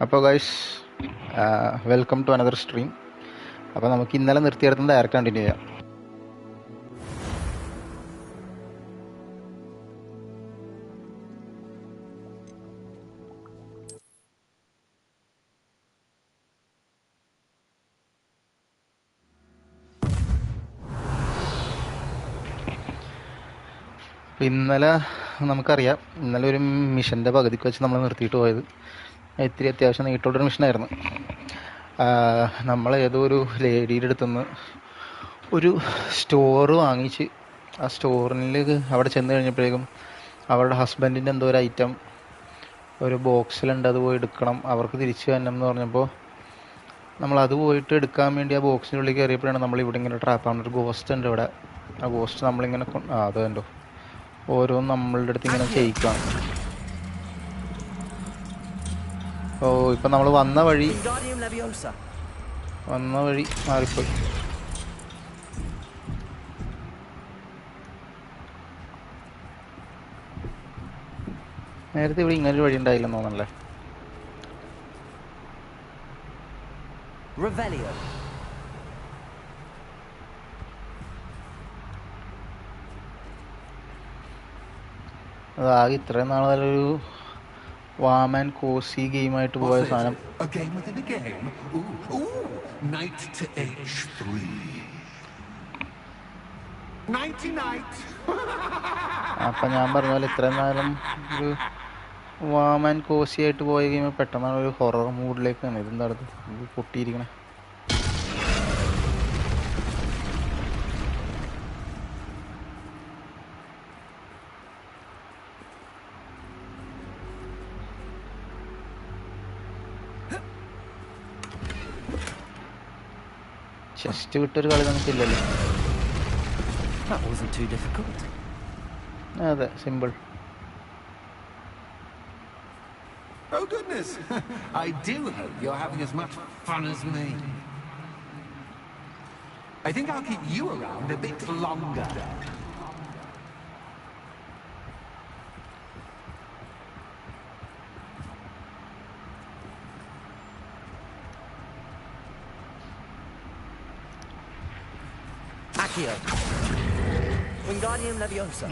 അപ്പോൾ guys, welcome to another stream. അപ്പോൾ നമുക്ക് ഇന്നലെ നിർത്തിയെടുത്ത് ഡയറക്റ്റ് കണ്ടിന്യൂ ചെയ്യാം. ഇന്നലെ നമുക്കറിയാം, ഇന്നലെ ഒരു മിഷൻ്റെ പകുതിക്ക് വെച്ച് നമ്മൾ നിർത്തിയിട്ട് പോയത്. ഇത്തിരി അത്യാവശ്യം നീട്ടുള്ളൊരു മിഷനായിരുന്നു. നമ്മൾ ഏതോ ഒരു ലേഡിയുടെ അടുത്തുനിന്ന് ഒരു സ്റ്റോർ വാങ്ങിച്ച് ആ സ്റ്റോറിൽ അവിടെ ചെന്ന് കഴിഞ്ഞപ്പോഴേക്കും അവരുടെ ഹസ്ബൻഡിൻ്റെ എന്തോ ഒരു ഐറ്റം ഒരു ബോക്സിലുണ്ട്, അത് പോയി എടുക്കണം, അവർക്ക് തിരിച്ചു വരണം എന്ന് പറഞ്ഞപ്പോൾ നമ്മളത് പോയിട്ട് എടുക്കാൻ വേണ്ടി ആ ബോക്സിൻ്റെ ഉള്ളിൽ കയറിയപ്പോഴാണ് നമ്മളിവിടെ ഇങ്ങനെ ട്രാപ്പാകുന്ന ഒരു ഗോസ്റ്റ് ഉണ്ട് ഇവിടെ. ആ ഗോസ്റ്റ് നമ്മളിങ്ങനെ അത് കണ്ടോ, ഓരോന്നും നമ്മളുടെ അടുത്ത് ഇങ്ങനെ ചെയ്യിക്കുകയാണ്. ഓ, ഇപ്പം നമ്മൾ വന്ന വഴി മാറിപ്പോയി. നേരത്തെ ഇവിടെ ഇങ്ങനൊരു വഴി ഉണ്ടായില്ലെന്ന് തോന്നല്ലേ? അതാകെ ഇത്രയും നാളൊരു വാം ആൻഡ് കോസി ഗെയിമായിട്ട് പോയ സാധനം അപ്പം ഞാൻ പറഞ്ഞ പോലെ ഇത്രയും നേരം ഒരു വാം ആൻഡ് കോസി ആയിട്ട് പോയ ഗെയിം പെട്ടെന്നാണ് ഒരു ഹൊറർ മൂഡിലേക്കാണ്. ഇതെന്താ ഇത് പൊട്ടിയിരിക്കണേ? ചെസ്റ്റ് വിട്ടൊരു കളി നമുക്കില്ലല്ലോ. അതെ, simple. Oh goodness! I do hope you're having as much fun as me. I think I'll keep you around a bit longer.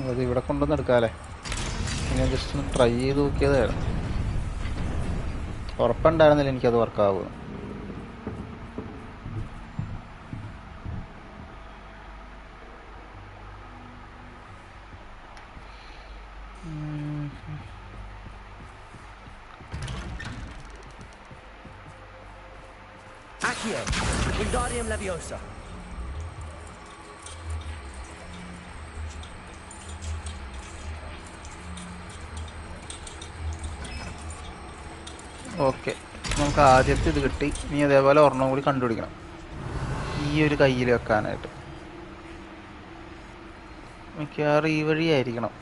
അത് ഇവിടെ കൊണ്ടുവന്ന് എടുക്കാല്ലേ? ഞാൻ ജസ്റ്റ് ഒന്ന് ട്രൈ ചെയ്ത് നോക്കിയതായിരുന്നു. ഉറപ്പുണ്ടായിരുന്നില്ല എനിക്കത് വർക്കാവുന്നു. ഓക്കെ, നമുക്ക് ആദ്യത്തെ ഇത് കിട്ടി. ഇനി അതേപോലെ ഒരെണ്ണം കൂടി കണ്ടുപിടിക്കണം ഈ ഒരു കയ്യിൽ വെക്കാനായിട്ട്. മിക്കവാറും ഈ വഴി ആയിരിക്കണം.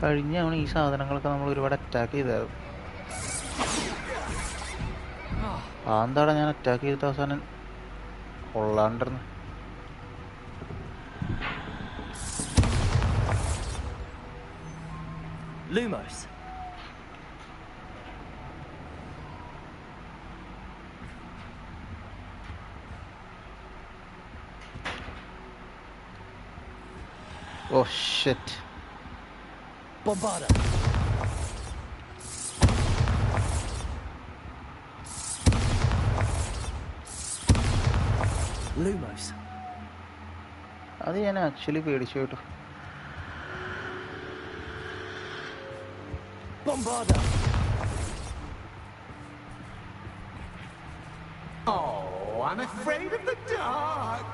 കഴിഞ്ഞാണ് ഈ സാധനങ്ങളൊക്കെ നമ്മൾ ഒരുപാട് അറ്റാക്ക് ചെയ്തത്. എന്താടാ ഞാൻ അറ്റാക്ക് ചെയ്ത അവസാനം കൊള്ളാണ്ടിരുന്നു. Lumos. Oh shit. Bombarda. Lumos. അത് ഞാൻ ആക്ച്വലി പേടിച്ചു കേട്ടോ. Bombarda. Oh, I'm afraid of the dark.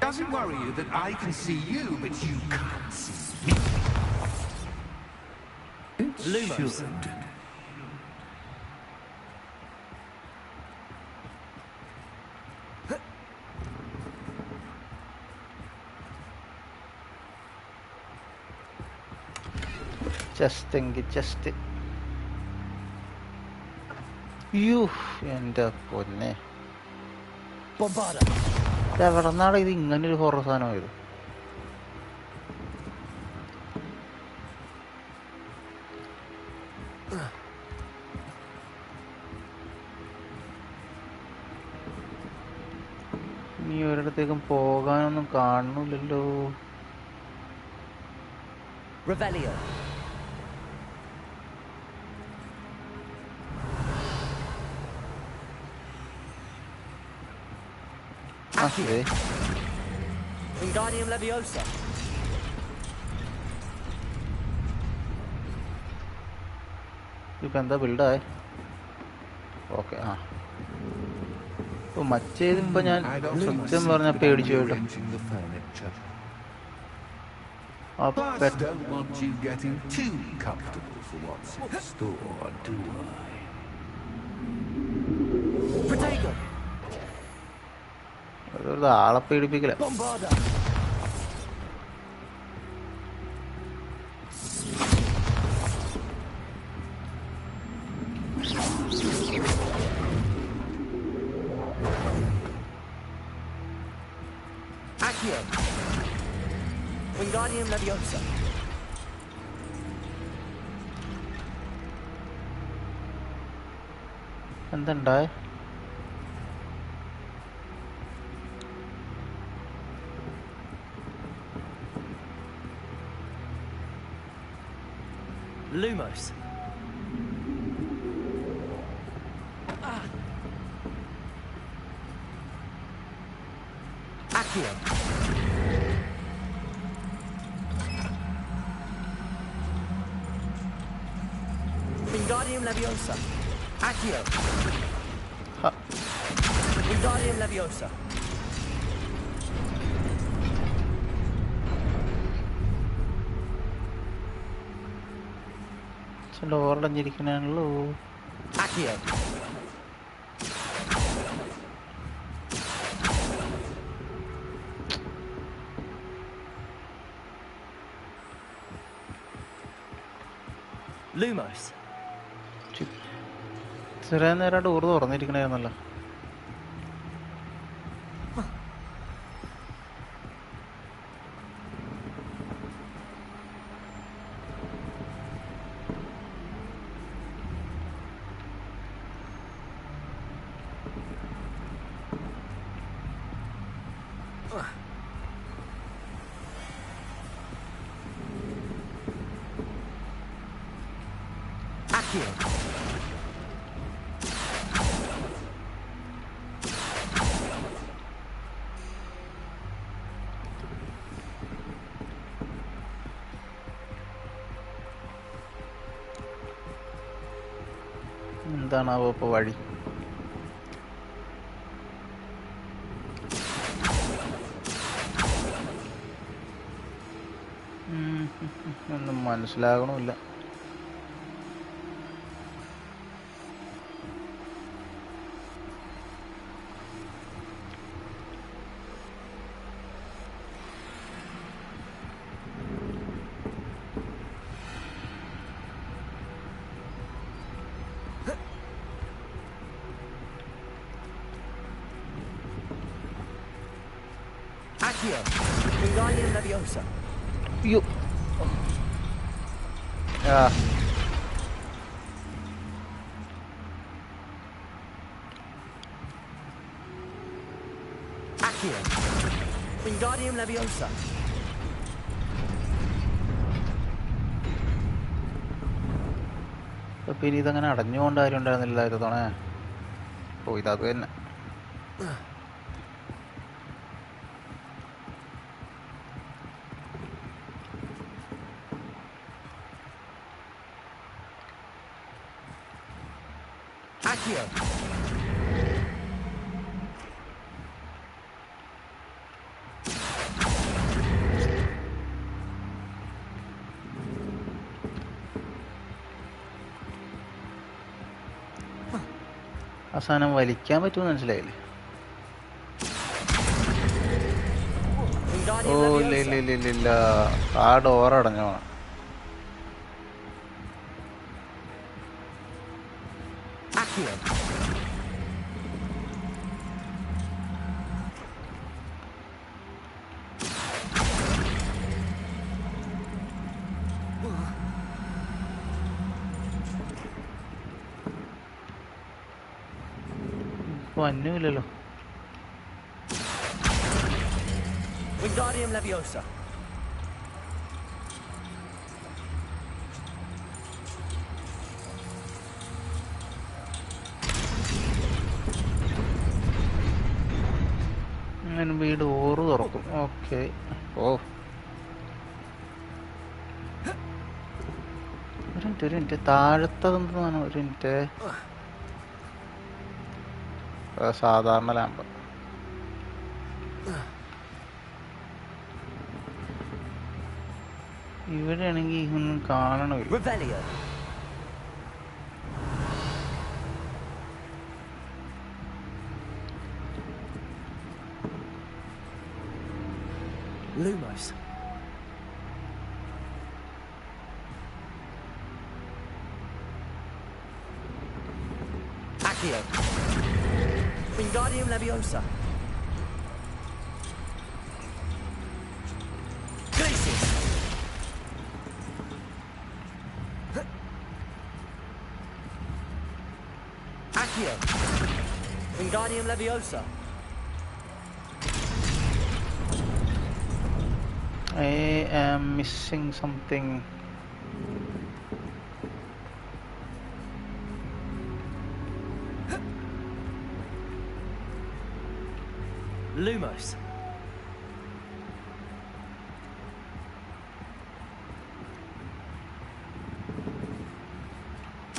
Doesn't worry you that I can see you, but you can't see me. Lumos. Just എൻ്റെ പൊന്നെ, എവിടെന്നാണ് ഇത് ഇങ്ങനൊരു ഹൊറർ സാധനമായത്? ഇനി ഒരിടത്തേക്കും പോകാനൊന്നും കാണുന്നില്ലല്ലോ. Revelio. അതെ, Wingardium Leviosa. ഇപ്പം എന്താ ബിൽഡായി? ഓക്കെ. ആ മറ്റേതിപ്പോൾ ഞാൻ സത്യം പറഞ്ഞാൽ പേടിച്ചു പോയിട്ട്. ആ But don't want you getting too comfortable for what's in store, do I? Protego. ഒരു ആളെ പേടിപ്പിക്കില്ല. Bombarda. Accio. Wingardium Leviosa. എന്തുണ്ടായി? Lumos. Accio. Wingardium Leviosa. Accio. Ha. Wingardium Leviosa. ഡോറടഞ്ഞിരിക്കണല്ലോ. Accio. Lumos. ഇത്രയും നേരം ഡോർ തുറന്നിരിക്കണായിരുന്നല്ലോ. Accio. എന്താണാവോ ഇപ്പോൾ വഴി? ഒന്നും മനസ്സിലാകണമില്ല. Accio. Wingardium Leviosa. അയ്യോ. ആ Accio. Wingardium Leviosa. അപ്പം ഇനി ഇതങ്ങനെ അടഞ്ഞുകൊണ്ട് ആരും ഉണ്ടായിരുന്നില്ല തോണേ. ഓ ഇതത് തന്നെ. Accio. ആ സാധനം വലിക്കാൻ പറ്റുമെന്ന് മനസ്സിലായില്ലേ? ഓ Wingardium ഇല്ല ഇല്ല Leviosa. ഇല്ല ഇല്ല ഇല്ല, ആ ഡോർ അടഞ്ഞോ? Accio. വന്നുമില്ലല്ലോ. Wingardium Leviosa. അങ്ങനെ വീട് ഓറ് തുറക്കും. ഓക്കെ. ഓ ഒരു മിനിറ്റ് താഴത്തതെന്താണ്? ഒരു മിനിറ്റ്. സാധാരണ ലാമ്പ്. ഇവിടെയാണെങ്കിൽ ഒന്നും കാണണമില്ല. Revelio. Lumos. Accio. Wingardium Leviosa. Glacius. Accio. Wingardium Leviosa. I am missing something. Lumos.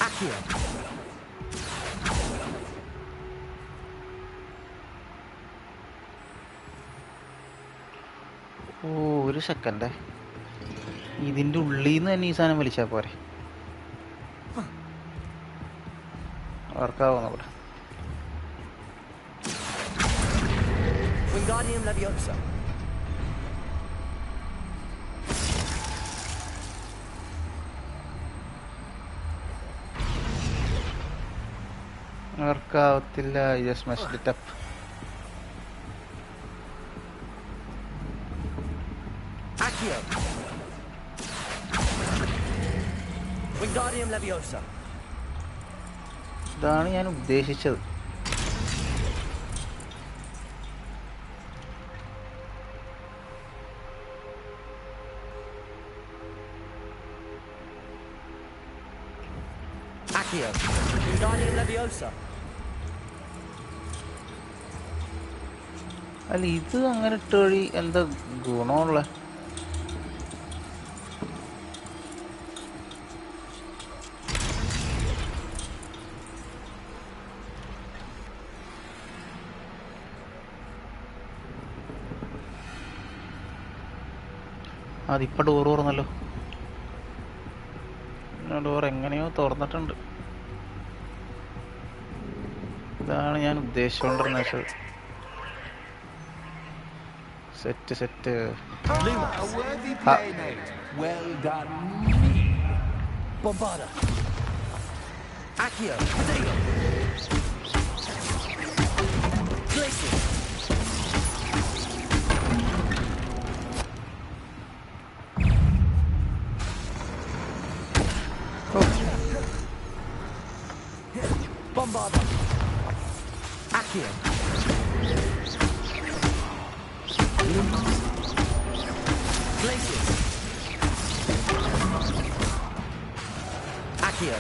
Accio. ഓ ഒരു സെക്കൻഡ്, ഇതിൻ്റെ ഉള്ളിൽ നിന്ന് തന്നെ ഈ സാധനം വലിച്ചാൽ പോരെ? വർക്കാവുന്ന പോലെ. Wingardium Leviosa. വർക്കാവത്തില്ല. Just messed it up. Accio. Wingardium Leviosa. ഇതാണ് ഞാൻ ഉദ്ദേശിച്ചത്. Accio. Wingardium Leviosa. അല്ല ഇത് അങ്ങനെ ഇട്ട വഴി എന്താ ഗുണമുള്ള? അതിപ്പോൾ ഡോറ് തുറന്നല്ലോ. ഡോർ എങ്ങനെയോ തുറന്നിട്ടുണ്ട്. ഇതാണ് ഞാൻ ഉദ്ദേശിച്ചുകൊണ്ടിരുന്നത്. Set. A worthy playmate. Well done. Bombarda. Accio. Prodigo. Glacius. Bombarda. Accio. Glacius. Accio.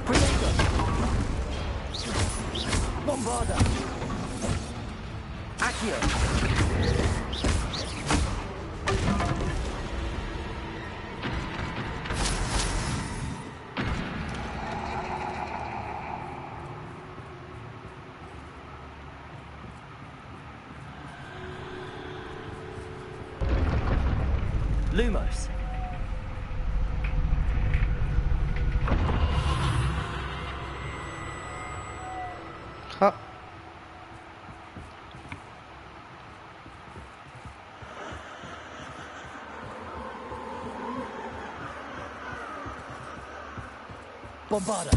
Prodigo. Bombarda. Accio. Lumos. Ha. Bombarda.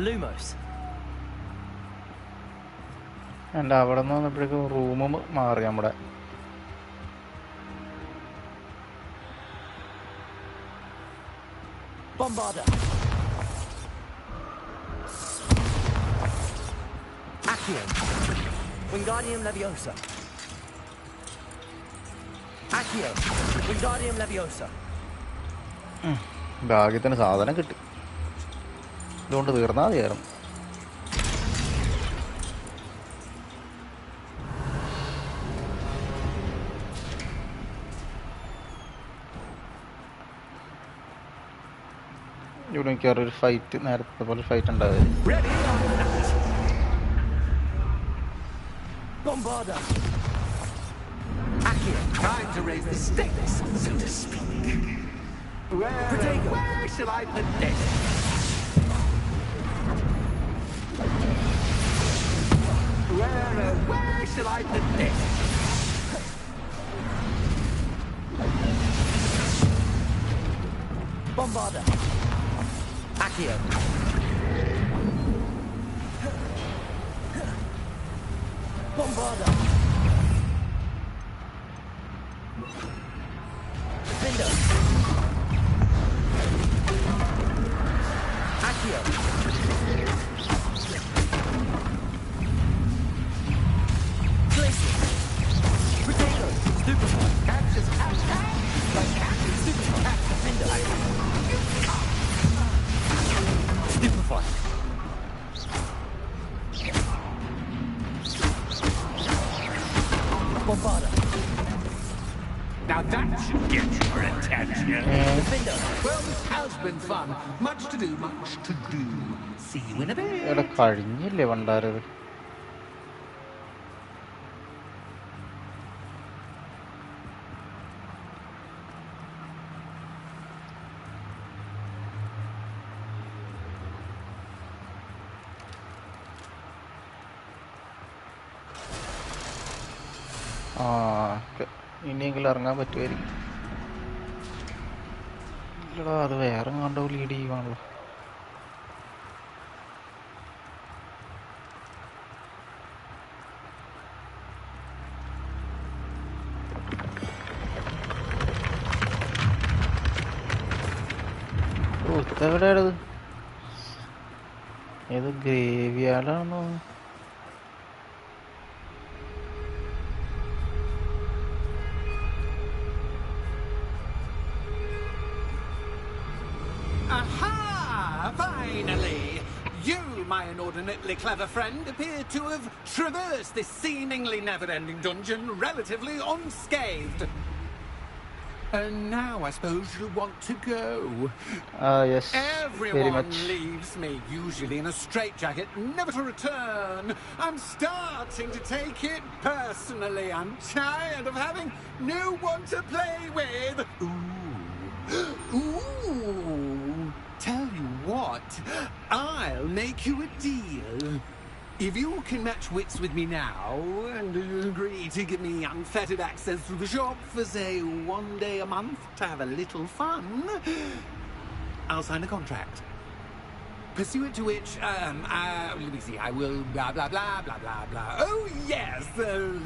Lumos. And അവിടെ നിന്ന് വന്നപ്പോഴേക്കും റൂമും മാറി നമ്മുടെ. Bombarda. Accio. Wingardium Leviosa. Accio. Wingardium Leviosa. ഭാഗ്യത്തിന് സാധനം കിട്ടി. ഇതുകൊണ്ട് തീർന്നാൽ തീർന്നു. ഇവിടെ മിക്കവാറും ഒരു ഫൈറ്റ് നേരത്തെ പോലെ ഫൈറ്റ് ഉണ്ടാവും. Bombarda. Accio. Time to raise the stakes, so to speak. Where shall I put this? Where shall I put this? Bombarda. Accio. Bombarda. Defender. Accio. Glacier. Potato. Stupefy. Catches, catch, Stupefy. Defender. Stupefy. Bombarda. Now that should get your attention. Defender. Well, this has been fun. Much to do, much to do. See you in a bit. ഇവിടെ കഴിഞ്ഞില്ലേ പണ്ടാരത്. ആ ഇനിയെങ്കിലും ഇറങ്ങാൻ പറ്റുമായിരിക്കും. ഇല്ലടാ അത് വേറെ കണ്ടോ ലീഡ് ചെയ്യുവാണല്ലോ. ഓ ഇതെവിടെയാണത്? ഏത് ഗ്രേവിയാർഡാണെന്നോ? Aha! Finally! You, my inordinately clever friend, appear to have traversed this seemingly never-ending dungeon relatively unscathed. And now I suppose you want to go. Yes, very Everyone much. leaves me, usually in a straitjacket, never to return. I'm starting to take it personally. I'm tired of having no one to play with. Ooh. Ooh. Tell you what, I'll make you a deal. If you can match wits with me now and agree to give me unfettered access to the shop for, say, 1 day a month to have a little fun, I'll sign a contract. Pursuant to which, let me see, I will blah, blah, blah, blah, blah, blah. Oh, yes,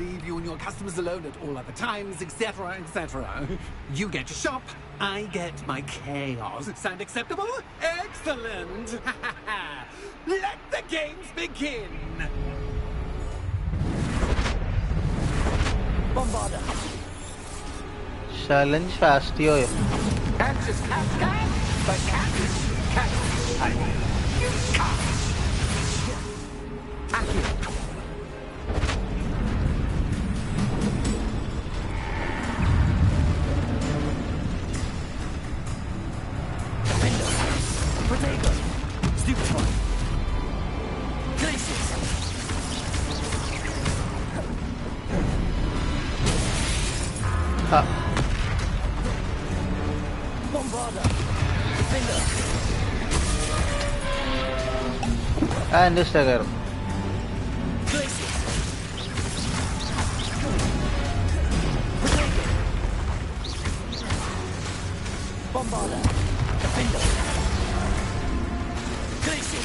leave you and your customers alone at all other times, etc., etc. You get your shop, I get my chaos. Sound acceptable? Excellent! Let the games begin! Bombarda. Challenge fast ചെയ്യോ? Catch is catch, catch, but catch is catch. You can't. Accio. Defender. Potato. Stupefy. Glacier. Bombarda. Defender. എൻ്റെ ഇഷ്ടമായിരുന്നു. Glacier. Potato. Bombarda. Defender. Glacier.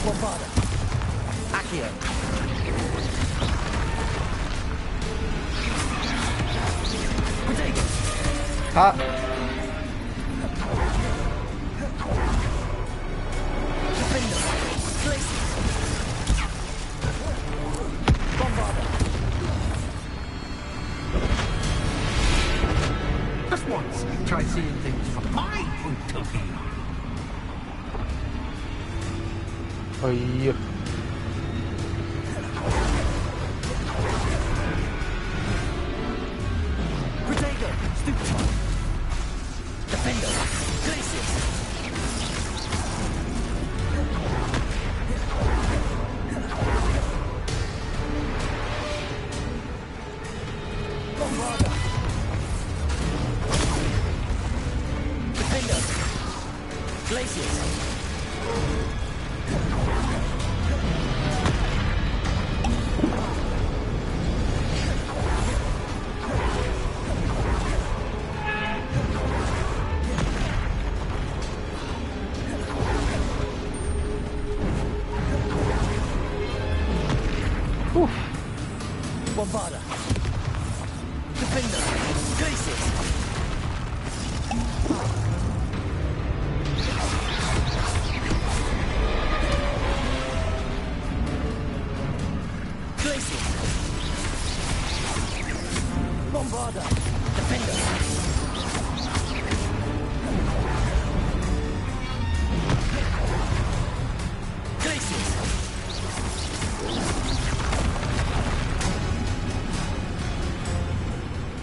Bombarda. Accio. Protego. Ah, Defender. Glacius. Bombarda. Just once, try seeing things from my point of view. അയ്യോ. Protego. Stupid. Defender. Glacius. Bombarda. Defender. Glacius. Bombarda. Defender. Glacius. Glacius. Bombarda. Defender. Glacius.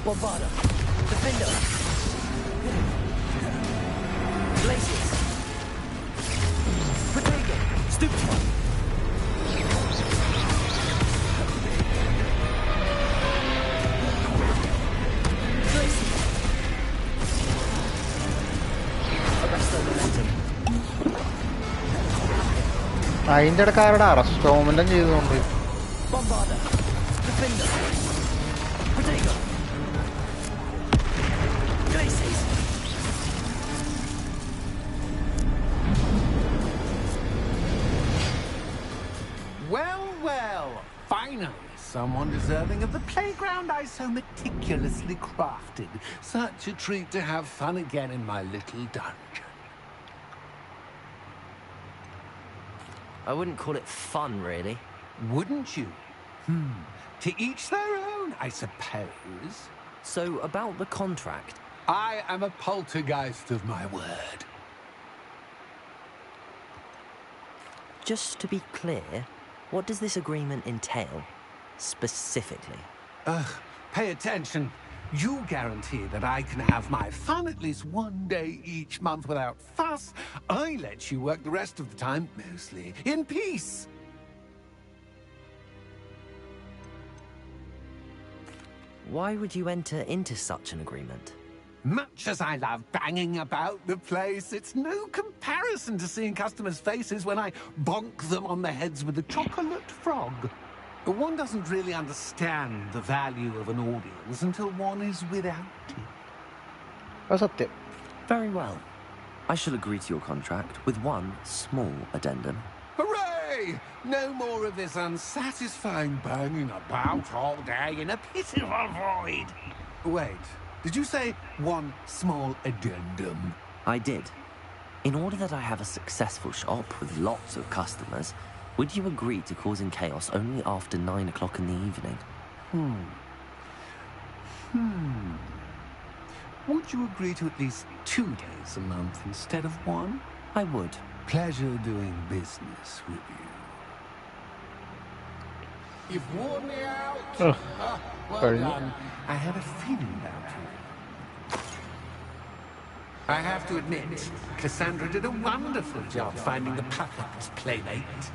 Bombarda. Defender. Glacius. Protego. Stupid. Glacius. Arresto momentum. അതിൻ്റെ ഇടയ്ക്ക് ആരുടെ arrest momentum ചെയ്തുകൊണ്ട് Bombarda. Defender. Protego. Glacius. Well, well, finally, someone deserving of the playground I so meticulously crafted. Such a treat to have fun again in my little dungeon. I wouldn't call it fun, really. Wouldn't you? To each their own, I suppose. So, about the contract. I am a poltergeist of my word. Just to be clear, what does this agreement entail, specifically? Pay attention. You guarantee that I can have my fun at least one day each month without fuss. I let you work the rest of the time, mostly in peace. Why would you enter into such an agreement? Much as I love banging about the place, it's no comparison to seeing customers' faces when I bonk them on the heads with a chocolate frog. One doesn't really understand the value of an audience until one is without it. അത് സത്യം. Very well. I shall agree to your contract with one small addendum. Hooray! No more of this unsatisfying banging about all day in a pitiful void. Wait, did you say one small addendum? I did. In order that I have a successful shop with lots of customers, would you agree to causing chaos only after 9 o'clock in the evening? Would you agree to at least 2 days a month instead of one? I would. Pleasure doing business with you. You've worn me out. Well Very done. I had a feeling about you. I have to admit, Cassandra did a wonderful job finding the perfect playmate.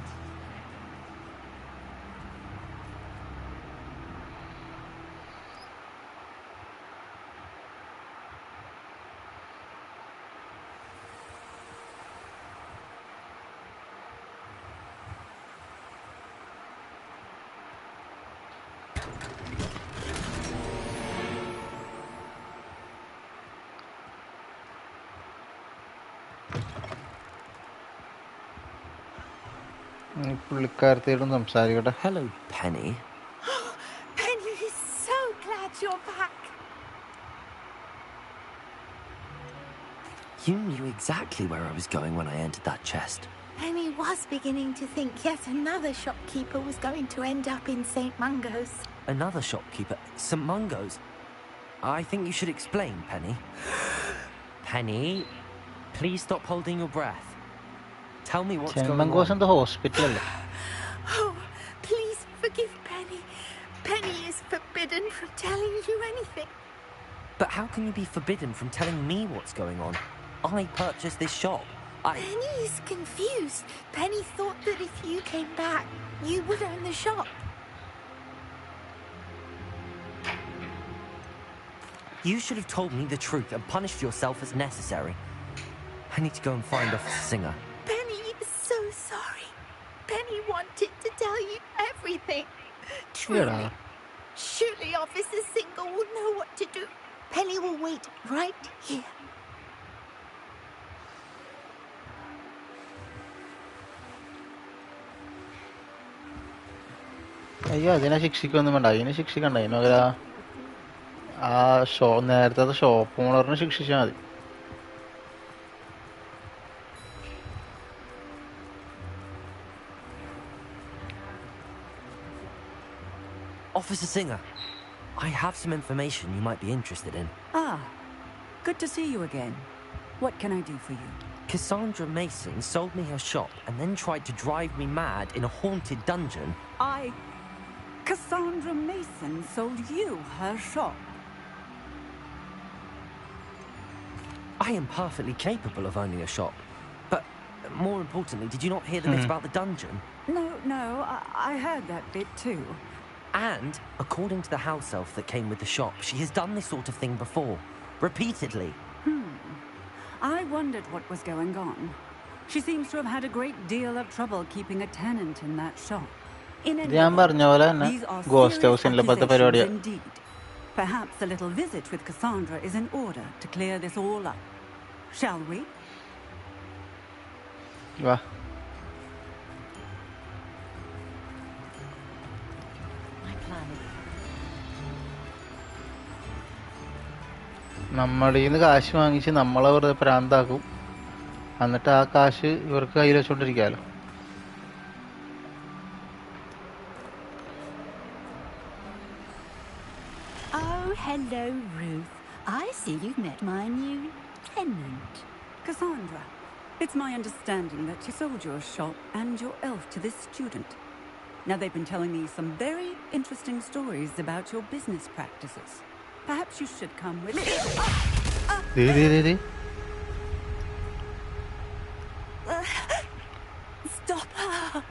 പുള്ളിക്കാരത്തിയോടും സംസാരിക്കട്ടെ. Hello, Penny. Penny is so glad you're back. You knew exactly where I was going when I entered that chest. Penny was beginning to think yet another shopkeeper was going to end up in St. Mungo's. Another shopkeeper? St. Mungo's? I think you should explain, Penny. Penny, please stop holding your breath. Tell me what's going Mungo's on. in the hospital. Oh, please forgive Penny. Penny is forbidden from telling you anything. But how can you be forbidden from telling me what's going on? I purchased this shop. Penny is confused. Penny thought that if you came back, you would own the shop. You should have told me the truth and punished yourself as necessary. I need to go and find Officer Singer. Penny is so sorry. Penny wanted to tell you everything. Truly. Yeah. Surely Officer Singer will know what to do. Penny will wait right here. അയ്യോ അതിനെ ശിക്ഷിക്കൊന്നും വേണ്ട. അതിനെ ശിക്ഷിക്കണ്ട. അതിനൊരു ആ നേരത്തെ shop ഓണറിനെ ശിക്ഷിച്ചാൽ മതി. Officer Singer, I have some information you might be interested in. Ah, good to see you again. What can I do for you? Cassandra Mason sold me her shop and then tried to drive me mad in a haunted dungeon. Cassandra Mason sold you her shop? I am perfectly capable of owning a shop. But more importantly, did you not hear the bit about the dungeon? No, I heard that bit too. And, according to the house elf that came with the shop, she has done this sort of thing before. Repeatedly. I wondered what was going on. She seems to have had a great deal of trouble keeping a tenant in that shop. In any ഞാൻ പറഞ്ഞ പോലെ തന്നെ these are ghost serious ഹൗസിന്റെ പോലത്തെ accusations പരിപാടിയാ. indeed. Perhaps a little visit with Cassandra is in order to clear this all up. Shall we? വാ. നമ്മളിൽ നിന്ന് കാശ് വാങ്ങിച്ച് നമ്മളെ വെറുതെ പ്രാന്താക്കും. എന്നിട്ട് ആ കാശ് ഇവർക്ക് കയ്യിൽ വെച്ചോണ്ടിരിക്കാലോ. Oh, hello, Ruth. I see you've met my new tenant. Cassandra, it's my understanding that you sold your shop and your elf to this student. Now, they've been telling me some very interesting stories about your business practices. Perhaps you should come with me. Stop her.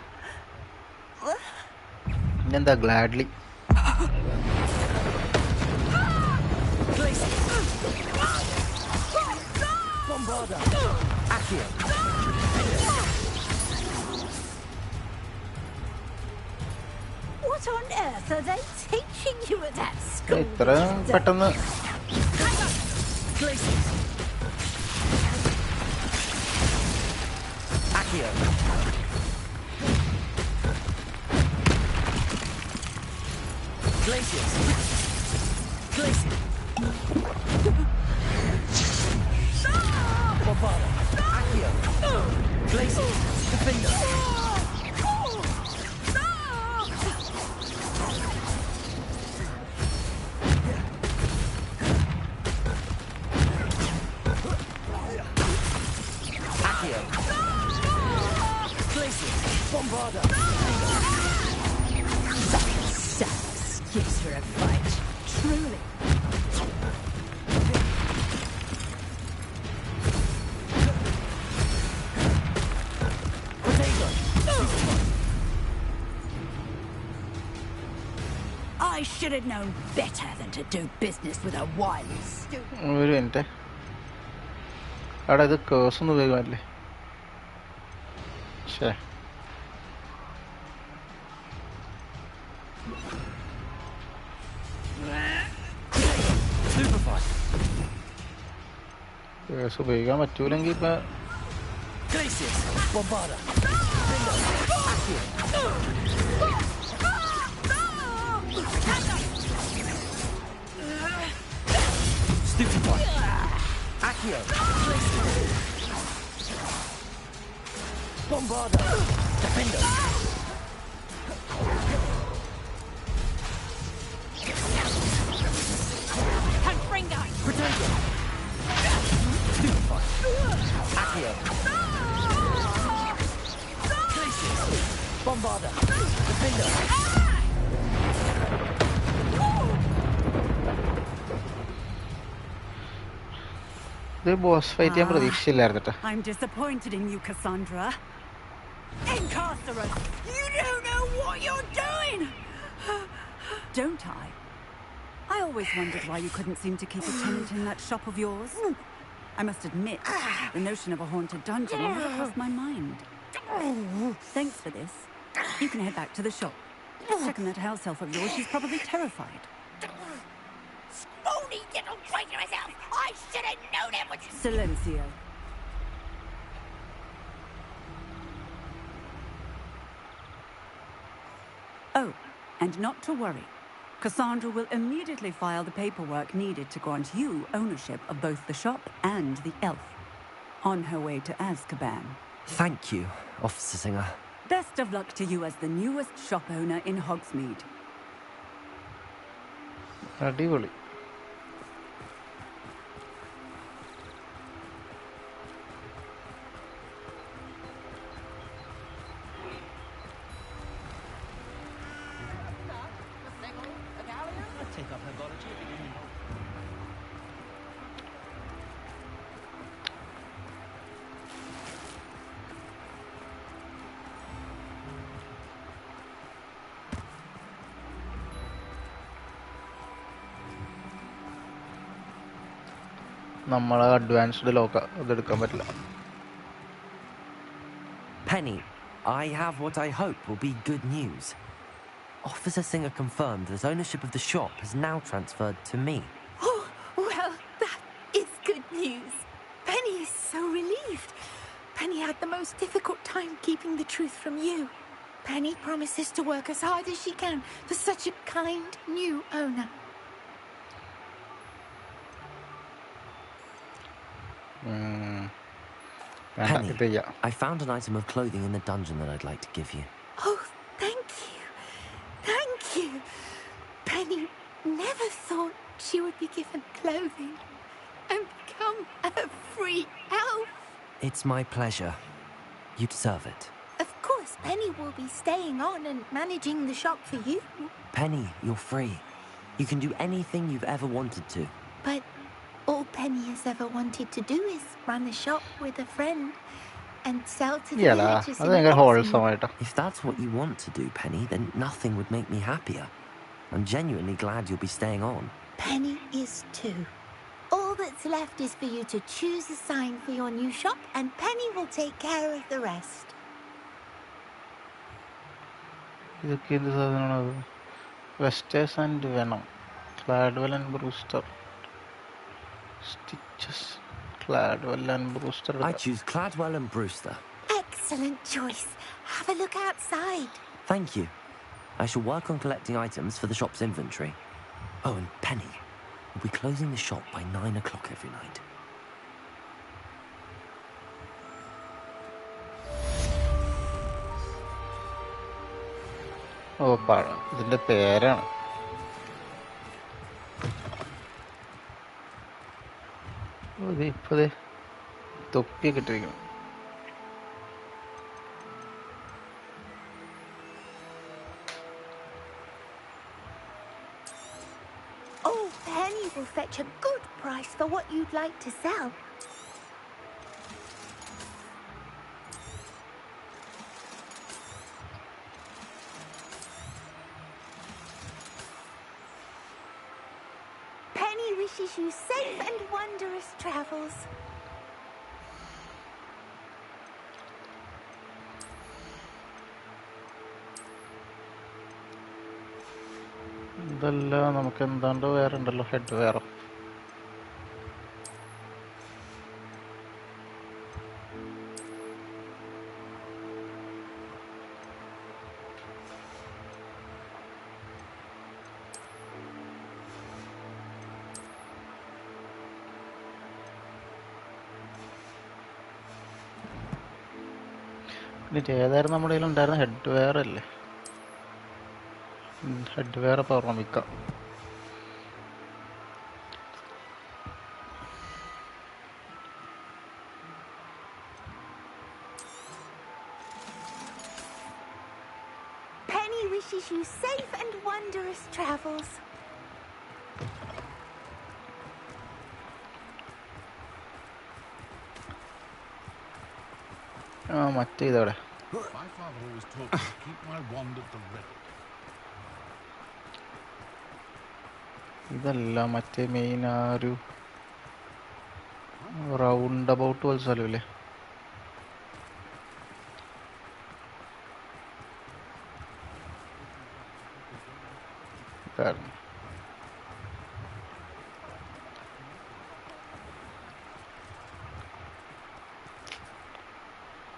എന്താ gladly What on earth are they teaching you at that school? ഇത്ര പെട്ടെന്ന് Gives her a fight. Truly. I should have known better than to do business with a wily stupid. ഒരു minute. അവിടെ ഇത് case ഒന്നും ഉപയോഗിക്കാനല്ലേ? ശേ, case ഉപയോഗിക്കാൻ പറ്റൂലെങ്കിൽ ഇപ്പൊ Stupefy. Accio. Bombarda. Defender. Confringo! Protego. Stupefy. Accio. Bombarda. Defender. ഇത് boss fight ഞാൻ പ്രതീക്ഷിച്ചില്ലായിരുന്നു കേട്ടോ. I'm disappointed in you, Cassandra. Incarcerate! You don't know what you're doing! Don't I? I always wondered why you couldn't seem to keep a tenant in that shop of yours. I must admit, the notion of a haunted dungeon never crossed my mind. Thanks for this. You can head back to the shop. Check on that house elf of yours. She's probably terrified. Spoony little traitorous elf! I should have known it was... Silencio. Oh, and not to worry. Cassandra will immediately file the paperwork needed to grant you ownership of both the shop and the elf. On her way to Azkaban. Thank you, Officer Singer. Best of luck to you as the newest shop owner in Hogsmeade. അടിപൊളി. നമ്മളെ advanced ലോക്ക അതെടുക്കാൻ പറ്റില്ല. Penny, I have what I hope will be good news. Officer Singer confirmed that ownership of the shop has now transferred to me. Oh, well, that is good news. Penny is so relieved. Penny had the most difficult time keeping the truth from you. Penny promises to work as hard as she can for such a kind new owner. Penny, I found an item of clothing in the dungeon that I'd like to give you. Oh, thank you. Thank you. Penny never thought she would be given clothing and become a free elf. It's my pleasure. You deserve it. Of course, Penny will be staying on and managing the shop for you. Penny, you're free. You can do anything you've ever wanted to. But all Penny has ever wanted to do is run a shop with a friend and sell to the villagers in Hogsmeade. If that's what you want to do, Penny, then nothing would make me happier. I'm genuinely glad you'll be staying on. Penny is too. All that's left is for you to choose a sign for your new shop, and Penny will take care of the rest. ഇതൊക്കെ എന്ത് സാധനമാണ്? Westers and Venom, Cladwell and Brewster, stitches, Cladwell and Brewster. I choose Cladwell and Brewster. Excellent choice. Have a look outside. Thank you. I shall work on collecting items for the shop's inventory. Oh, and Penny, we'll be closing the shop by 9 o'clock every night. ഓ ഇതിന്റെ പേരാണ്. ഇപ്പത് തൊപ്പിയൊക്കെ ഇട്ടിരിക്കണം. Oh, Penny will fetch a good price for what you'd like to sell. Penny wishes you safe and wondrous travels. ഇതല്ല, നമുക്ക് എന്താണ്ടോ വേറെ ഉണ്ടല്ലോ, head വേറെ. എന്നിട്ട് ഏതായിരുന്നു നമ്മുടെ കയ്യിലുണ്ടായിരുന്ന ഹെഡ് വെയർ അല്ലേ? ഹെഡ് വെയർ അപ്പോൾ ഓർമ്മിക്കാം. Penny wishes you safe and wondrous travels. മറ്റേ ഇതവിടെ My father always taught me to keep my wand at the ready. ഇതല്ല മറ്റേ മെയിൻ ആ ഒരു റൗണ്ട് അബൌട്ട് പോലെ സ്ഥലമില്ലേ?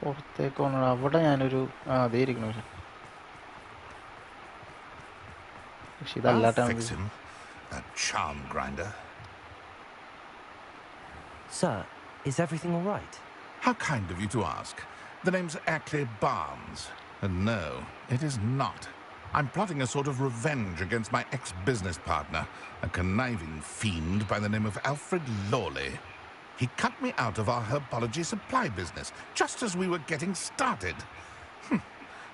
പുറത്തേക്ക് പോകണം. അവിടെ ഞാനൊരു അതേ ഇരിക്കണ പക്ഷെ I'll ഇതല്ലാട്ടാണ്. fix him, that charm grinder. Sir, is everything all right? How kind of you to ask. The name's Ackley Barnes. And no, it is not. I'm plotting a sort of revenge against my ex-business partner, a conniving fiend by the name of Alfred Lawley. He cut me out of our herbology supply business just as we were getting started.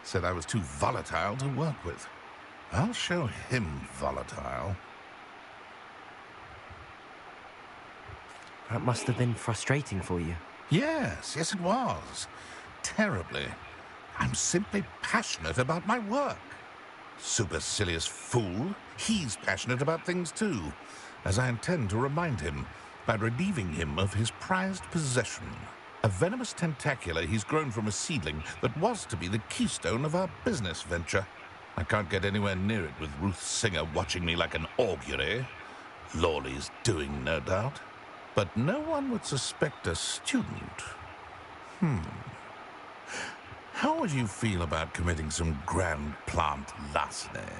Said I was too volatile to work with. I'll show him volatile. That must have been frustrating for you. Yes, it was. Terribly. I'm simply passionate about my work. Supercilious fool. He's passionate about things too, as I intend to remind him by relieving him of his prized possession. A venomous tentacula he's grown from a seedling that was to be the keystone of our business venture. I can't get anywhere near it with Ruth Singer watching me like an augury. Lawley's doing, no doubt. But no one would suspect a student. How would you feel about committing some grand plant larceny?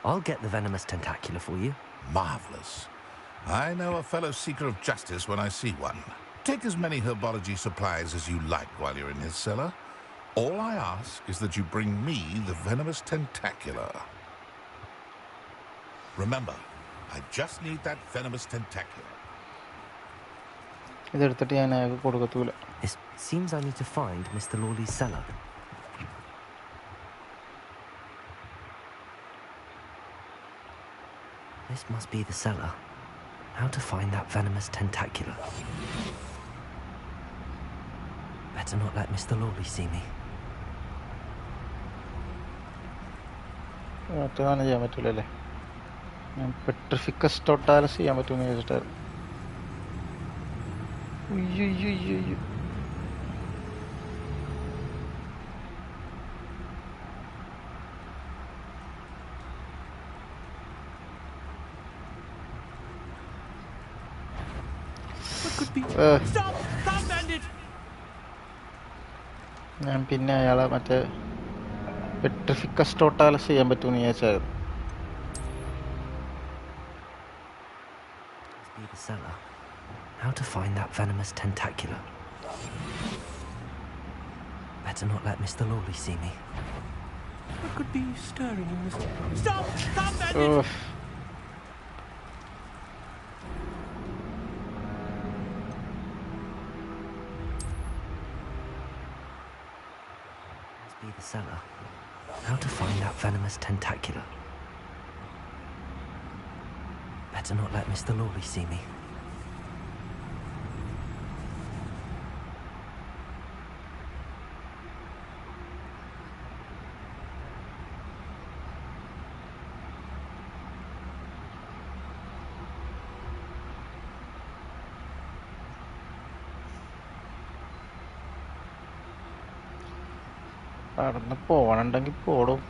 I'll get the venomous tentacula for you. Marvelous. I know a fellow seeker of justice when I see one. Take as many herbology supplies as you like while you're in his cellar. All I ask is that you bring me the venomous tentacula. Remember, I just need that venomous tentacula. ഇതെടുത്തിട്ട് ഞാൻ അയാൾക്ക് കൊടുക്കത്തൂല. It seems I need to find Mr. Lawley's cellar. This must be the cellar. How to find that venomous tentacula? Better not let Mr. Lawley see me. മറ്റേതാണ് ചെയ്യാൻ പറ്റൂലല്ലേ? ഞാൻ പെട്രിഫിക്കസ് ടോട്ടാലസ് ചെയ്യാൻ പറ്റുമെന്ന് ചോദിച്ചിട്ടായിരുന്നു. ഉയ്യോ ഞാൻ പിന്നെ അയാളെ മറ്റേ പെട്രിഫിക്കസ് ടോട്ടാലസ് ചെയ്യാൻ പറ്റുമെന്ന് വിചാരിച്ചായിരുന്നു. Be the cellar. How to find that venomous tentacula? Better not let Mr. Lawley see me. What could be stirring in this? Stop! Stop, bandit! Must be the cellar. How to find that venomous tentacula? Better not let Mr. Lawley see me. നടന്ന് പോകണുണ്ടെങ്കിൽ പോടും.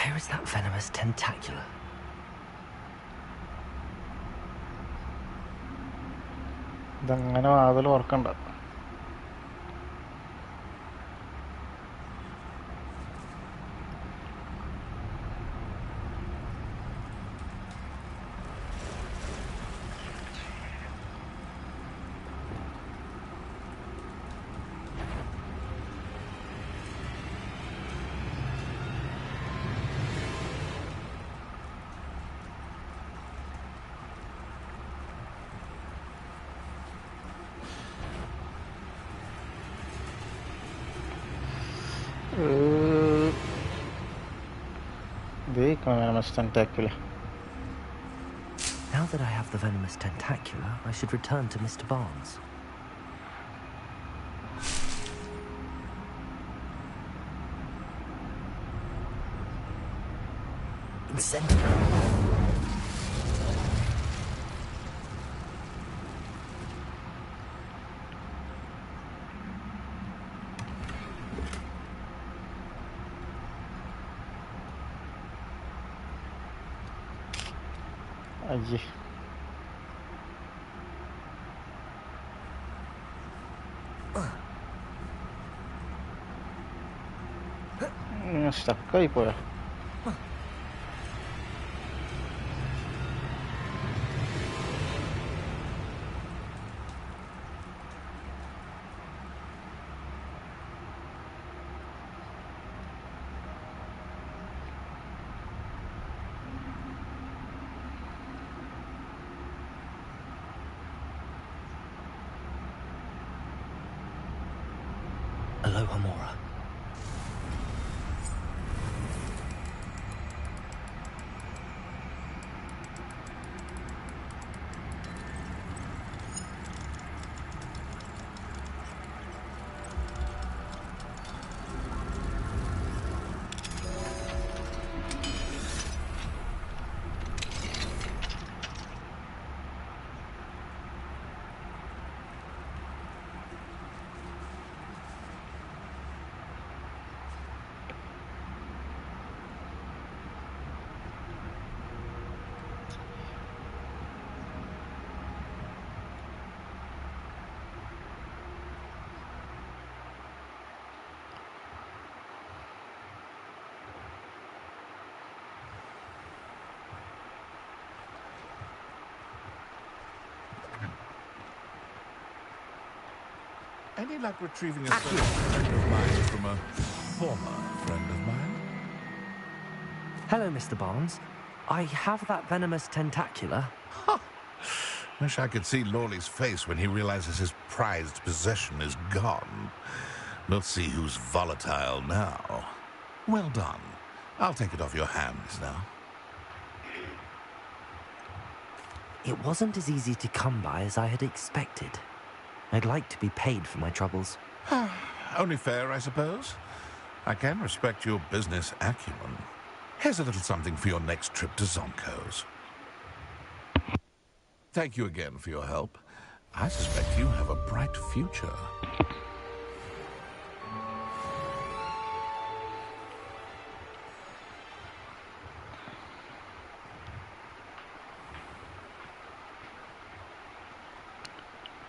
Where is that venomous tentacula? ഇതങ്ങനെ വാതിൽ ഓർക്കണ്ട. Venomous tentacula. Now that I have the venomous tentacula, I should return to Mr. Barnes. Incendiary. അയ്യേ, സ്റ്റക്കായി പോയാ. Aloha Mora. Any luck retrieving a certain friend of mine from a former friend of mine? Hello, Mr. Barnes. I have that venomous tentacula. Wish I could see Lawley's face when he realizes his prized possession is gone. We'll see who's volatile now. Well done. I'll take it off your hands now. It wasn't as easy to come by as I had expected. I'd like to be paid for my troubles. Only fair, I suppose. I can respect your business acumen. Here's a little something for your next trip to Zonko's. Thank you again for your help. I suspect you have a bright future.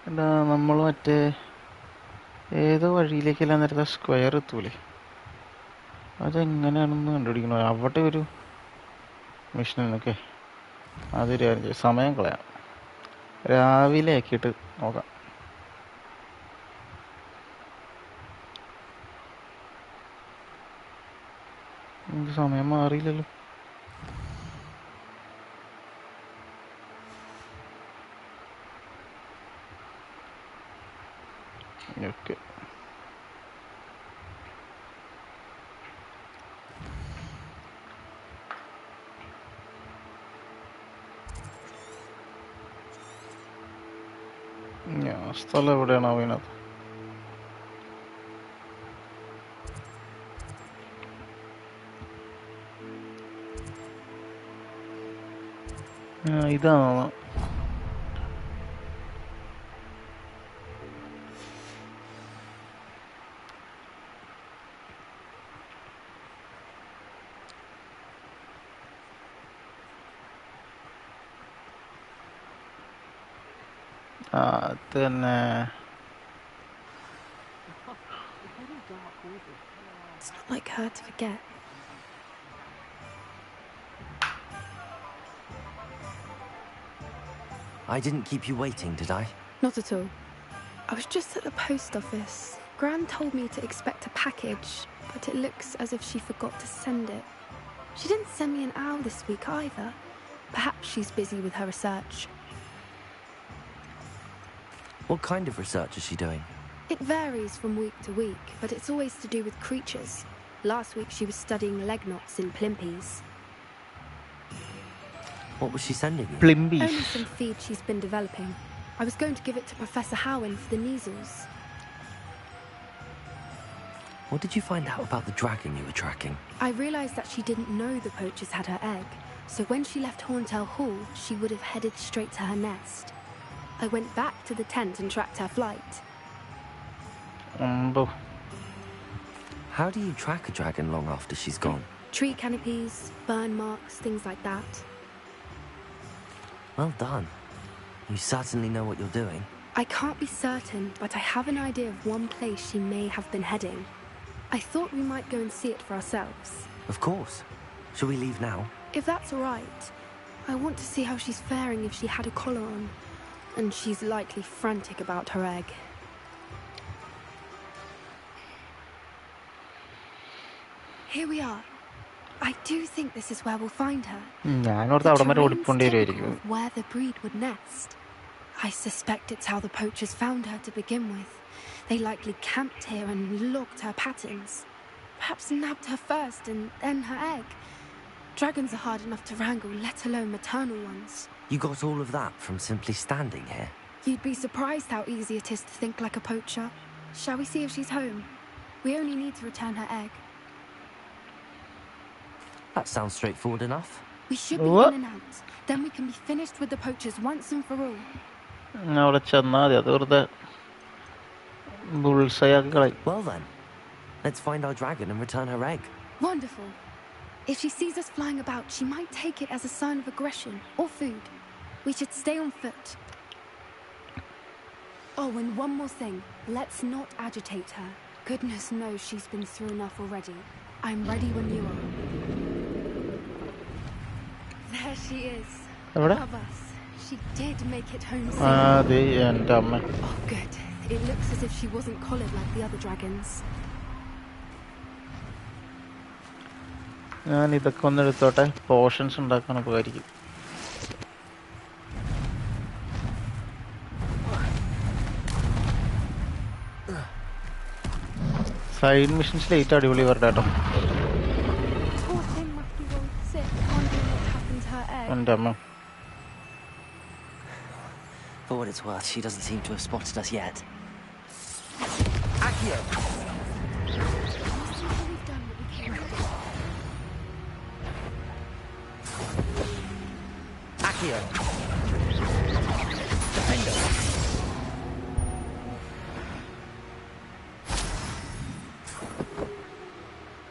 എന്താ നമ്മൾ മറ്റേ ഏതോ വഴിയിലേക്കല്ല നേരത്തെ square എത്തൂലേ, അതെങ്ങനെയാണെന്ന് കണ്ടുപിടിക്കണോ? അവിടെ ഒരു മിഷനൊക്കെ അതൊരു കാര്യം ചെയ്യും, സമയം കളയാം, രാവിലെ ആക്കിയിട്ട് നോക്കാം. എനിക്ക് സമയം മാറിയില്ലല്ലോ. ഓക്കെ, സ്ഥലം എവിടെയാണോ അതിനകത്ത്? ഇതാണോ? തന്നെ. It's not like her to forget. I didn't keep you waiting, did I? Not at all. I was just at the post office. Gran told me to expect a package, but it looks as if she forgot to send it. She didn't send me an owl this week either. Perhaps she's busy with her research. What kind of research is she doing? It varies from week to week, but it's always to do with creatures. Last week she was studying leg knots in plimpies. What was she sending you? Plimbies. Only some feed she's been developing. I was going to give it to Professor Howen for the measles. What did you find out about the dragon you were tracking? I realised that she didn't know the poachers had her egg, so when she left Horntail Hall, she would have headed straight to her nest. I went back to the tent and tracked her flight. How do you track a dragon long after she's gone? Tree canopies, burn marks, things like that. Well done. You certainly know what you're doing. I can't be certain, but I have an idea of one place she may have been heading. I thought we might go and see it for ourselves. Of course. Shall we leave now? If that's all right. I want to see how she's faring if she had a collar on. And she's likely frantic about her egg. Here we are. I do think this is where we'll find her. ഞാനോർത്ത് അവിടെ വരെ Terrain's ഓടിപ്പോണ്ടി typical വരുമായിരിക്കും. of where the breed would nest. I suspect it's how the poachers found her to begin with. They likely camped here and logged her patterns. Perhaps nabbed her first and then her egg. Dragons are hard enough to wrangle, let alone maternal ones. You got all of that from simply standing here? You'd be surprised how easy it is to think like a poacher. Shall we see if she's home? We only need to return her egg. That sounds straightforward enough. We should be What? in and out. Then we can be finished with the poachers once and for all. അവിടെ ചെന്നാൽ മതി. അത് വെറുതെ ബുൾസയാക്കി കളയും. Well then, let's find our dragon and return her egg. Wonderful. If she sees us flying about, she might take it as a sign of aggression or food. We should stay on foot. Oh, and one more thing. Let's not agitate her. Goodness knows she's been through enough already. I'm ready when you are. There she is. എവിടെ? Above us. She did make it home ആ safe. അതെ എൻ്റെ അമ്മ. Oh, good. It looks as if she wasn't collared like the other dragons. ഞാൻ ഇതൊക്കെ ഒന്ന് എടുത്തോട്ടെ. Portions ഉണ്ടാക്കാൻ ഉപകരിക്കും. സൈഡ് മിഷൻസ് ലേറ്റ് അടിപൊളി വരട്ടെ കേട്ടോ. Poor thing must be rolled sick, wondering what happened to her egg. എൻ്റെ അമ്മ. For what it's worth, she doesn't seem to have spotted us yet. We've Accio! done what we came to do. Accio! Defender!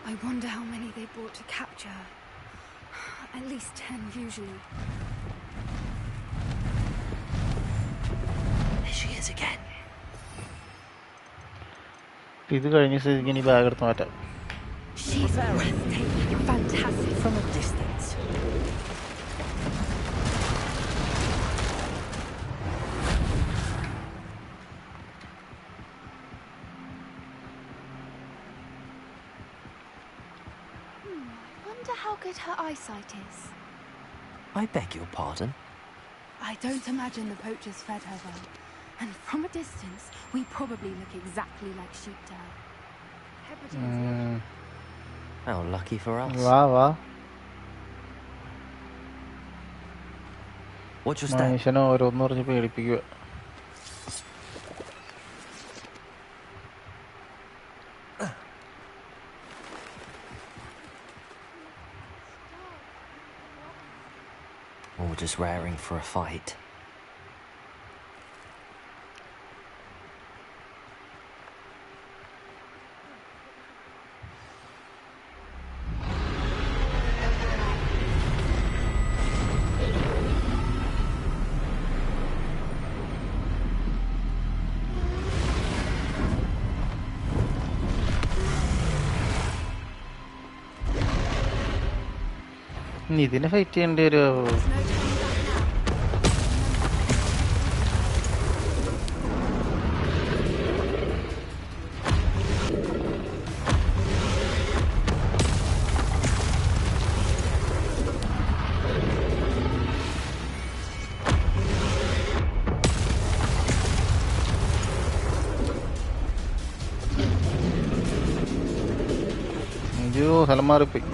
I wonder how many they brought to capture her. At least 10 usually. There she is again. ഇത് കഴിഞ്ഞ സ്ഥിതിക്ക് ഇനി bag എടുത്ത് മാറ്റാം. She's breathtaking, fantastic From a distance. Wonder how good her eyesight is. I beg your pardon. I don't imagine the poachers fed her well. And from a distance, we probably look exactly like sheep to her. How lucky for us. വാ വാ. What's your step? മനുഷ്യനെ ഓരോന്ന് പറഞ്ഞ് പേടിപ്പിക്കുക. Or just raring for a fight. ഇതിനെ fight ചെയ്യേണ്ടി ഒരു സ്ഥലം മാറിപ്പോയി.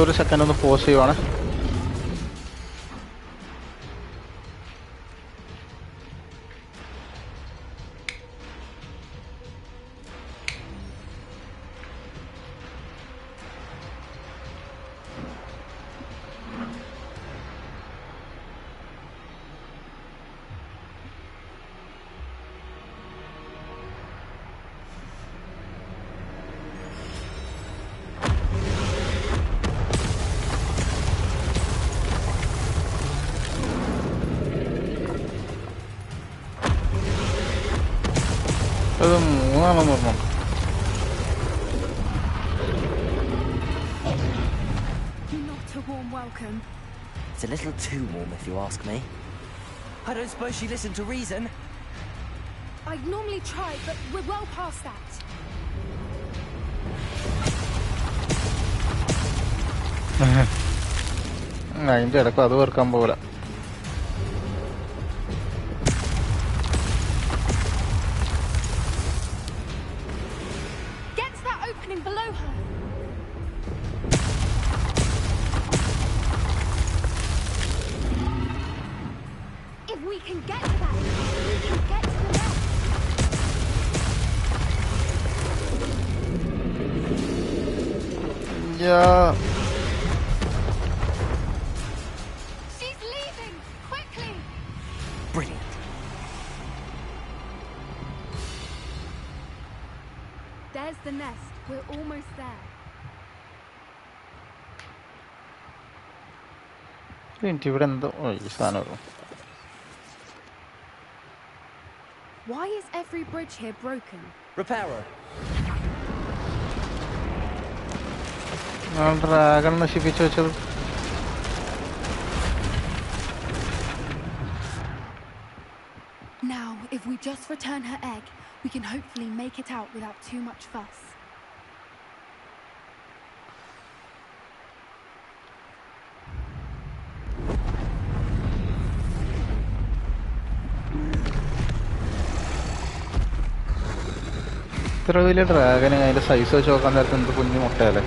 ഒരു സെക്കൻഡ് ഒന്ന് പോസ് ചെയ്യുവാണ്. അത് മൂന്നാണെന്ന് പറഞ്ഞു. Not a warm welcome. It's a little too warm, if you ask me. I don't suppose she listened to reason. I'd normally try, but we're well past that. അതിൻ്റെ ഇടയ്ക്ക് അത് വെറുക്കാൻ പോകില്ല. She's leaving! Quickly! Brilliant. There's the nest. We're almost there. ഇവിടെ എന്തോ ഈ സാധനം. Why is every bridge here broken? Repairer. Dragon നശിപ്പിച്ചു വെച്ചത്. Now, if we just return her egg, we can hopefully make it out without too much fuss. ഇത്ര വലിയ dragon അതിന്റെ size വെച്ച് നോക്കാൻ നേരത്തെ എന്ത് കുഞ്ഞു മുട്ടയല്ലേ.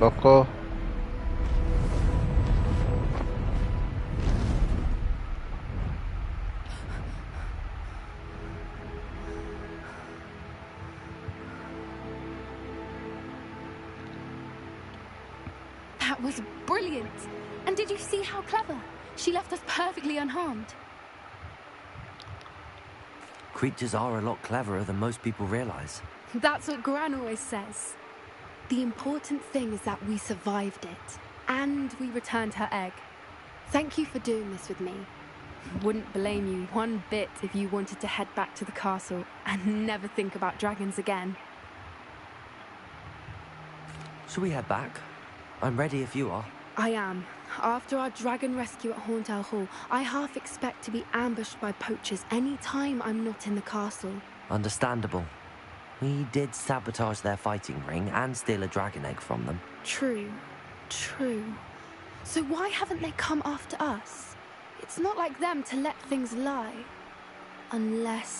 Poco. That was brilliant! And did you see how clever? She left us perfectly unharmed. Creatures are a lot cleverer than most people realize. That's what Gran always says. The important thing is that we survived it. And we returned her egg. Thank you for doing this with me. Wouldn't blame you one bit if you wanted to head back to the castle and never think about dragons again. Shall we head back? I'm ready if you are. I am. After our dragon rescue at Hauntel Hall, I half expect to be ambushed by poachers any time I'm not in the castle. Understandable. We did sabotage their fighting ring and steal a dragon egg from them. True. True. So why haven't they come after us? It's not like them to let things lie. Unless...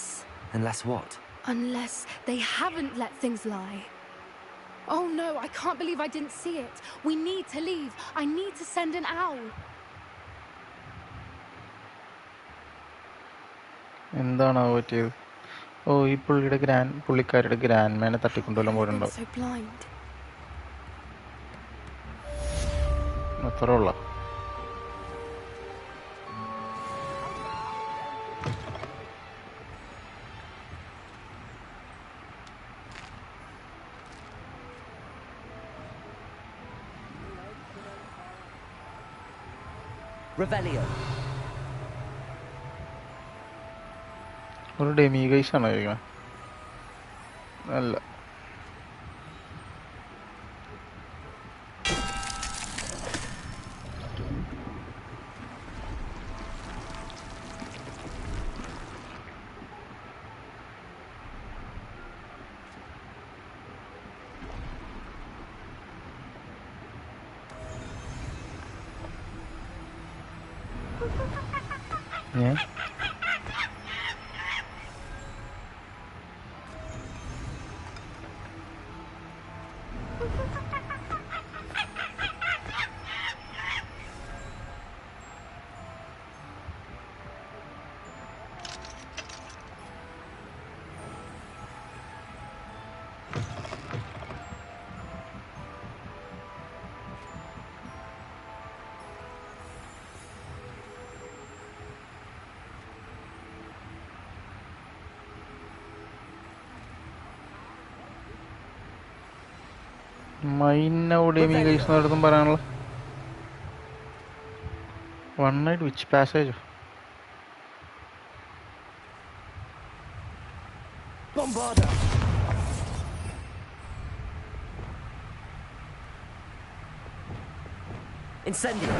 Unless what? Unless they haven't let things lie. Oh no, I can't believe I didn't see it. We need to leave. I need to send an owl. എന്താണ് പറ്റിയത്? ഓ, ഈ പുള്ളിക്കാരുടെ grand മാനെ തട്ടിക്കൊണ്ടുവല്ലാം പോലുണ്ടോ? So blind. അത്ര ഉള്ള Revelio. ഒരു demi guys ആണോ കഴിക്കണേ? അല്ല, മൈനോട് demi guys എന്നടുത്തും പറയാനുള്ള വൺ നൈറ്റ് വിച്ച് പാസേജോ? Bombarda. Incendio.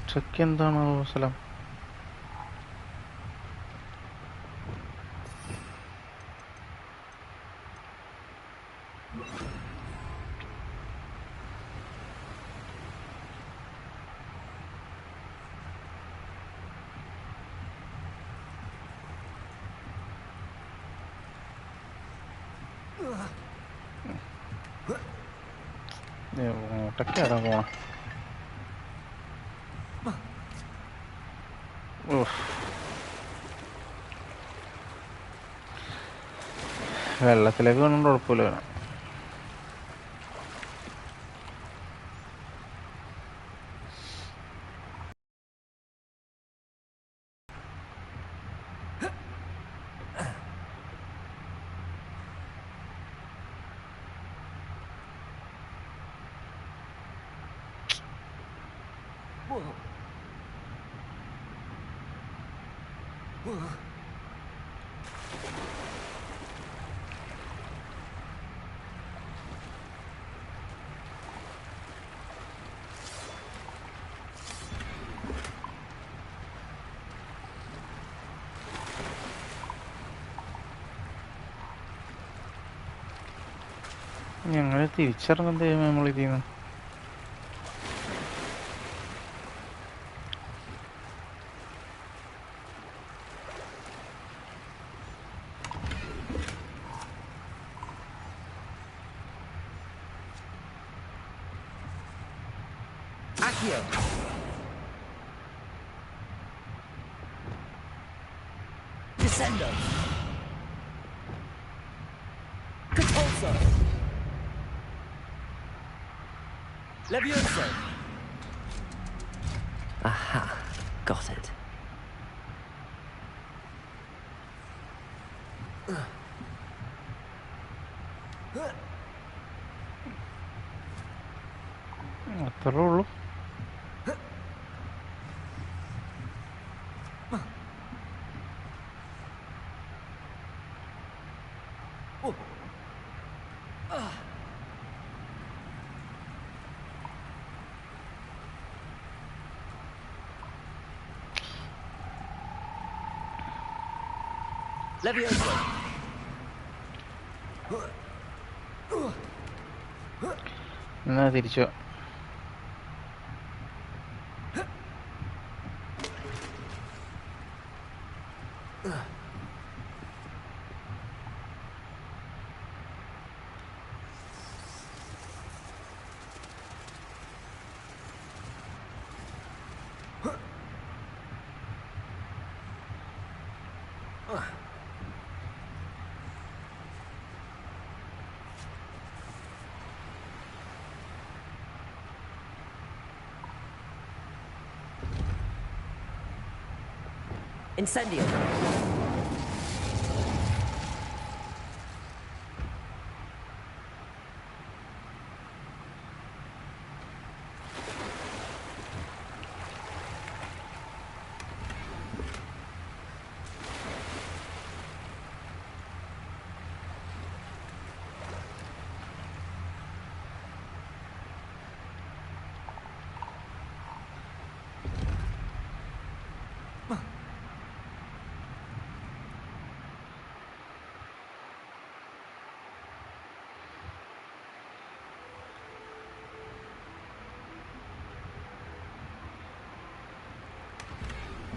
ട്രക്ക് എന്താണോ സ്ഥലം? ഓട്ടൊക്കെയാണോ പോണ? വെള്ളത്തിലേക്ക് വേണം, കുഴപ്പമില്ല വേണം. ഞങ്ങൾ തിരിച്ചിറങ്ങുന്നത് നമ്മൾ ഇതിൽ നിന്ന്. Accio. Descendo. Compulso. Levioso. Aha, got it. അത്രേ ഉള്ളൂ. Levioso. എന്നാ തിരിച്ചോ. Incendio!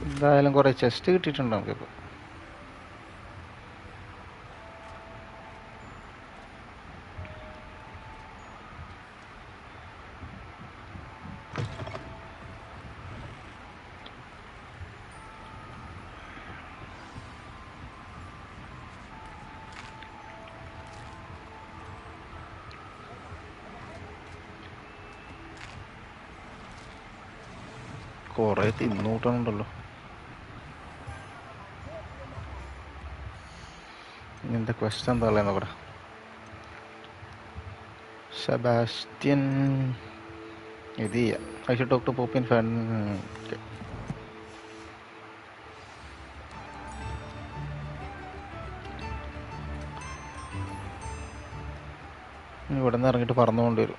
എന്തായാലും കുറേ ചെസ്റ്റ് കിട്ടിയിട്ടുണ്ട് നമുക്കിപ്പോൾ. കുറേ തിന്നൂട്ടണുണ്ടല്ലോ. ഇങ്ങനത്തെ ക്വസ്റ്റ് എന്താ പറയുന്നത് നോക്കട്ടെ. സെബാസ്റ്റ്യൻ ഇത് ചെയ്യാം. I should talk to poppin fan. ഇവിടെ നിന്ന് ഇറങ്ങിയിട്ട് പറന്നുകൊണ്ട് വരും.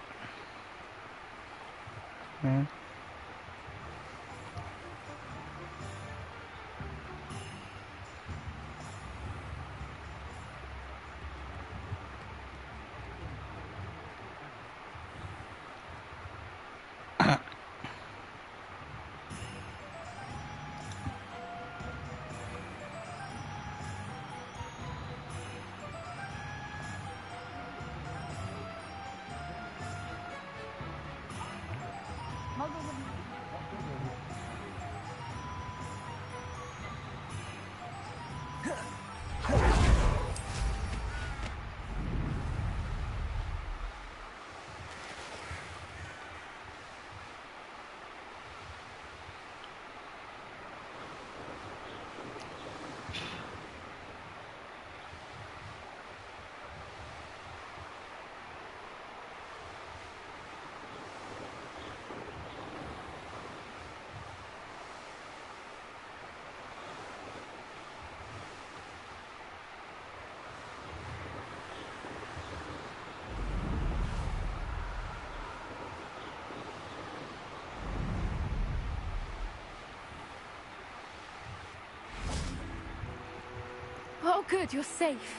Oh, good, you're safe.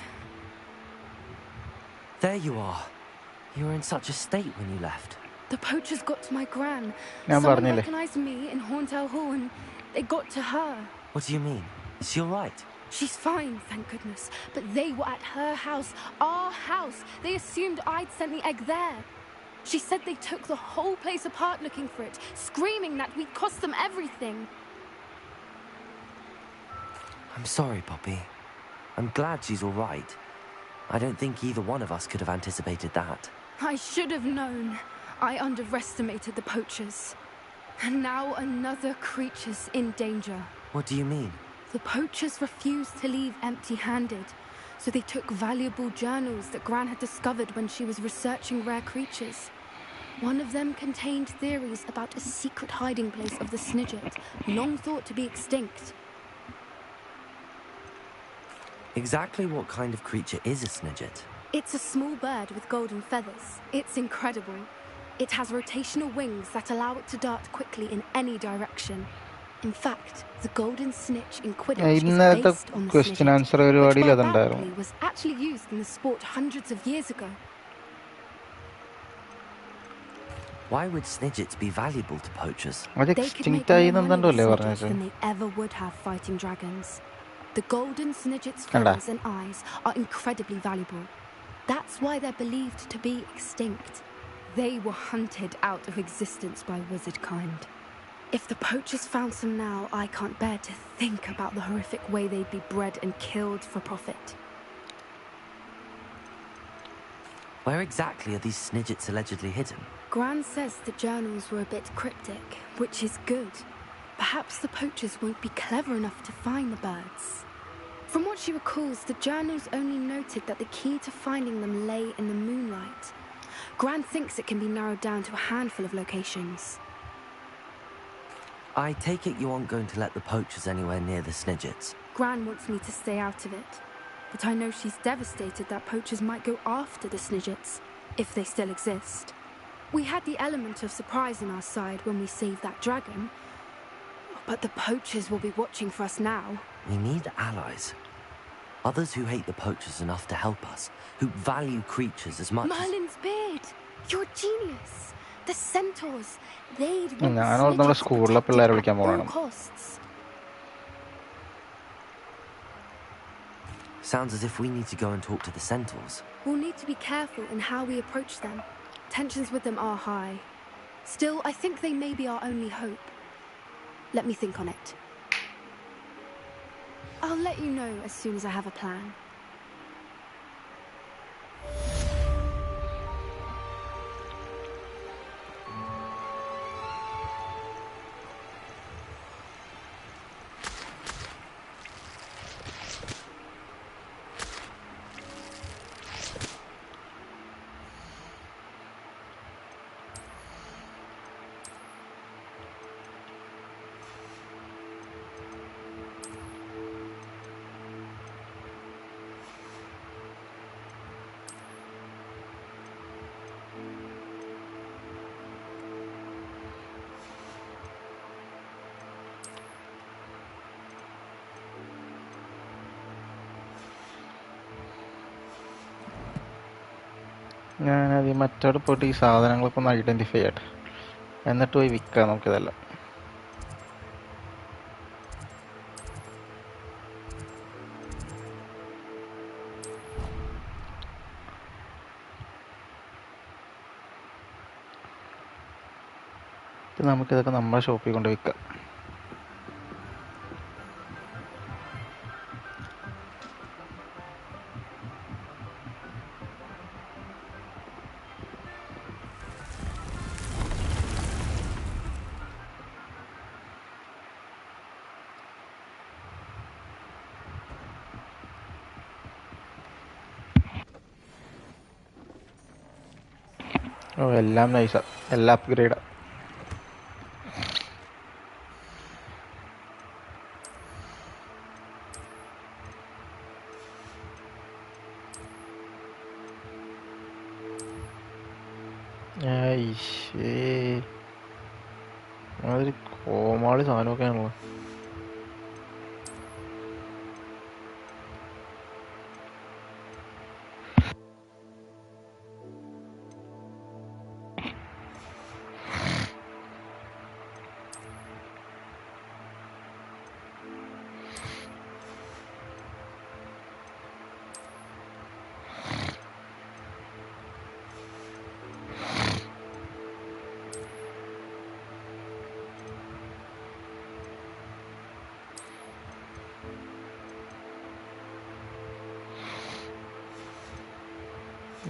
There you are. You were in such a state when you left. The poachers got to my gran. ഞാൻ Someone പറഞ്ഞില്ലേ. recognized me in Hauntel Hall and they got to her. What do you mean? Is she alright? She's fine, thank goodness. But they were at her house, our house. They assumed I'd sent the egg there. She said they took the whole place apart looking for it, screaming that we'd cost them everything. I'm sorry, Poppy. I'm glad she's alright. I don't think either one of us could have anticipated that. I should have known. I underestimated the poachers. And now another creature's in danger. What do you mean? The poachers refused to leave empty-handed, so they took valuable journals that Gran had discovered when she was researching rare creatures. One of them contained theories about a secret hiding place of the Snidget, long thought to be extinct. Exactly what kind of creature is a Snidget? It's a small bird with golden feathers. It's incredible. It has rotational wings that allow it to dart quickly in any direction. In fact, the golden snitch in Quidditch is based on the question Snidget, answer which by Barkley was actually used in the sport hundreds of years ago. Why would Snidgets be valuable to poachers? അത് They could extinct make ആയി more money with എന്നല്ലേ Snidgets പറഞ്ഞത്? than they ever would have fighting dragons. The golden Snidget's കണ്ടാ? feathers and eyes are incredibly valuable. That's why they're believed to be extinct. They were hunted out of existence by wizard kind. If the poachers found some now, I can't bear to think about the horrific way they'd be bred and killed for profit. Where exactly are these Snidgets allegedly hidden? Gran says the journals were a bit cryptic, which is good. Perhaps the poachers won't be clever enough to find the birds. From what she recalls, the journals only noted that the key to finding them lay in the moonlight. Gran thinks it can be narrowed down to a handful of locations. I take it you aren't going to let the poachers anywhere near the Snidgets. Gran wants me to stay out of it, but I know she's devastated that poachers might go after the Snidgets, if they still exist. We had the element of surprise on our side when we saved that dragon, but the poachers will be watching for us now. We need allies. Others who hate the poachers enough to help us, who value creatures as much as... Merlin's beard! You're genius! The centaurs, they'd want the ഞാനോട് നമ്മുടെ Snidgets സ്കൂളിലെ protected പിള്ളേരെ at വിളിക്കാൻ all പോകണം. costs. Sounds as if we need to go and talk to the centaurs. We'll need to be careful in how we approach them. Tensions with them are high. Still, I think they may be our only hope. Let me think on it. I'll let you know as soon as I have a plan. ഞാനത് മറ്റവിടെ പോയിട്ട് ഈ സാധനങ്ങളൊക്കെ ഒന്ന് identify ചെയ്യട്ടെ, എന്നിട്ട് പോയി വിൽക്കാം നമുക്കിതെല്ലാം. നമുക്കിതൊക്കെ നമ്മുടെ ഷോപ്പിൽ കൊണ്ട് വിൽക്കാം. ഓ, എല്ലാം നൈസാ, എല്ലാം അപ്ഗ്രേഡാ. അതൊരു കോമാളി സാധനമൊക്കെ ആണല്ലോ.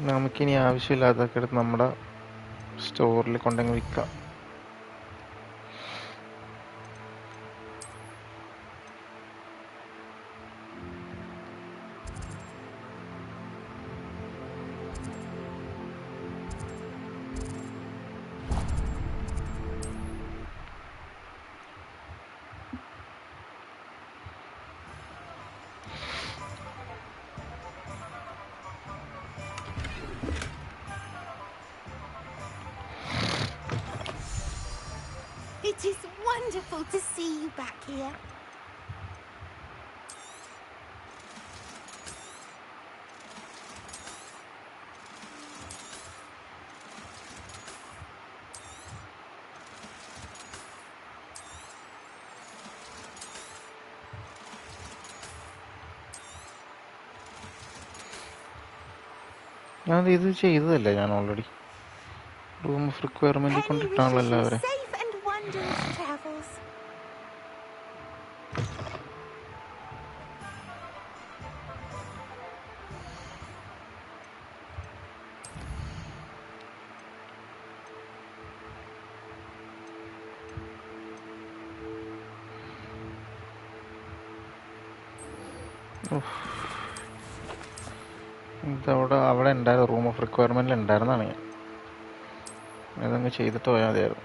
നമുക്കിനി ആവശ്യമില്ലാതൊക്കെ എടുത്ത് നമ്മുടെ സ്റ്റോറിൽ കൊണ്ടങ്ങ് വിൽക്കാം. It is wonderful to see you back here. ഇത് ചെയ്തതല്ലേ ഞാൻ ഓൾറെഡി. റൂം ഓഫ് റിക്വയർമെന്റിൽ കൊണ്ടിട്ടാണല്ലോ എല്ലാവരും. Safe and wondrous travels. ഇതവിടെ അവിടെ ഉണ്ടായിരുന്നു, റൂം ഓഫ് റിക്വയർമെൻറ്റിൽ ഉണ്ടായിരുന്നതാണ് ഞാൻ. ഇതങ്ങ് ചെയ്തിട്ട് പോയാൽ മതിയായിരുന്നു.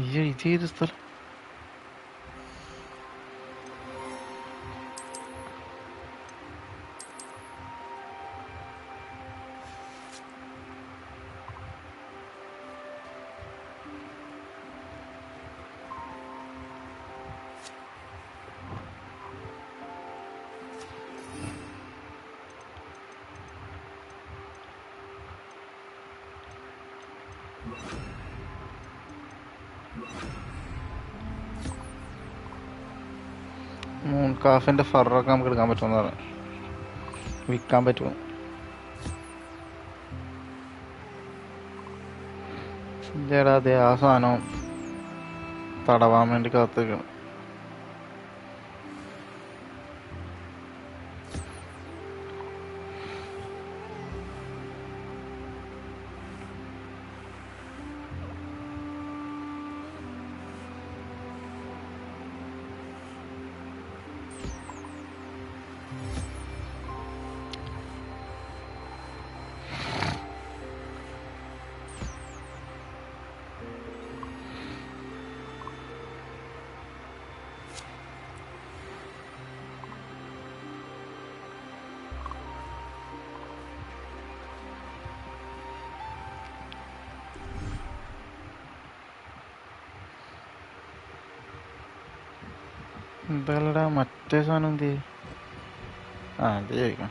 ഇത് ചെയ്ത സ്ഥലം മൂൺകാഫിൻ്റെ ഫറൊക്കെ നമുക്ക് എടുക്കാൻ പറ്റുമെന്ന് പറഞ്ഞു, വിൽക്കാൻ പറ്റുമോ? ഇല്ലേടാ, അതെ ആ സാധനം തടവാൻ വേണ്ടി കാത്തിരിക്കണം. എന്താടാ മറ്റേ സാധനം എന്ത്? അത് ചോദിക്കാം.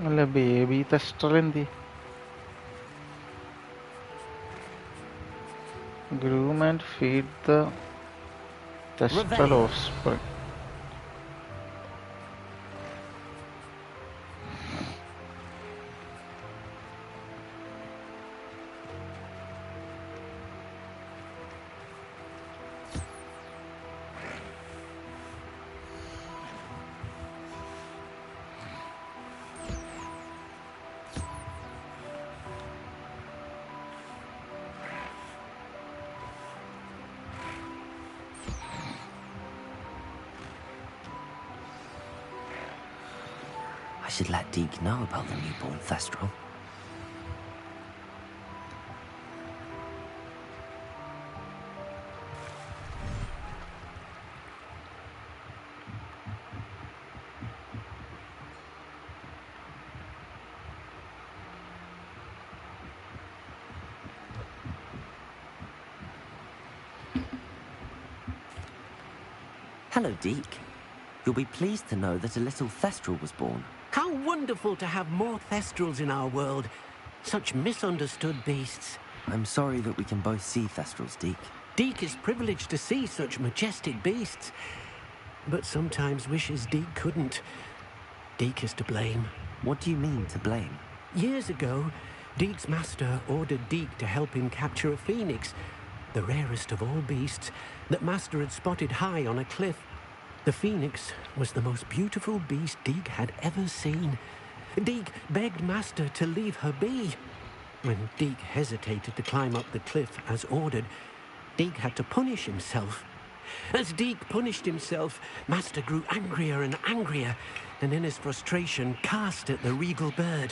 അല്ല, ബേബി തെസ്റ്റർ എന്ത്? Groom and feed the thestral offspring. I should let Deke know about the newborn Thestral. Hello, Deke. You'll be pleased to know that a little Thestral was born. How wonderful to have more Thestrals in our world. Such misunderstood beasts. I'm sorry that we can both see Thestrals, Deke. Deke is privileged to see such majestic beasts. But sometimes wishes Deke couldn't. Deke is to blame. What do you mean, to blame? Years ago, Deke's master ordered Deke to help him capture a phoenix, the rarest of all beasts, that master had spotted high on a cliff. The phoenix was the most beautiful beast Deke had ever seen. Deke begged master to leave her be. When Deke hesitated to climb up the cliff as ordered, Deke had to punish himself. As Deke punished himself, master grew angrier and angrier, and in his frustration cast at the regal bird.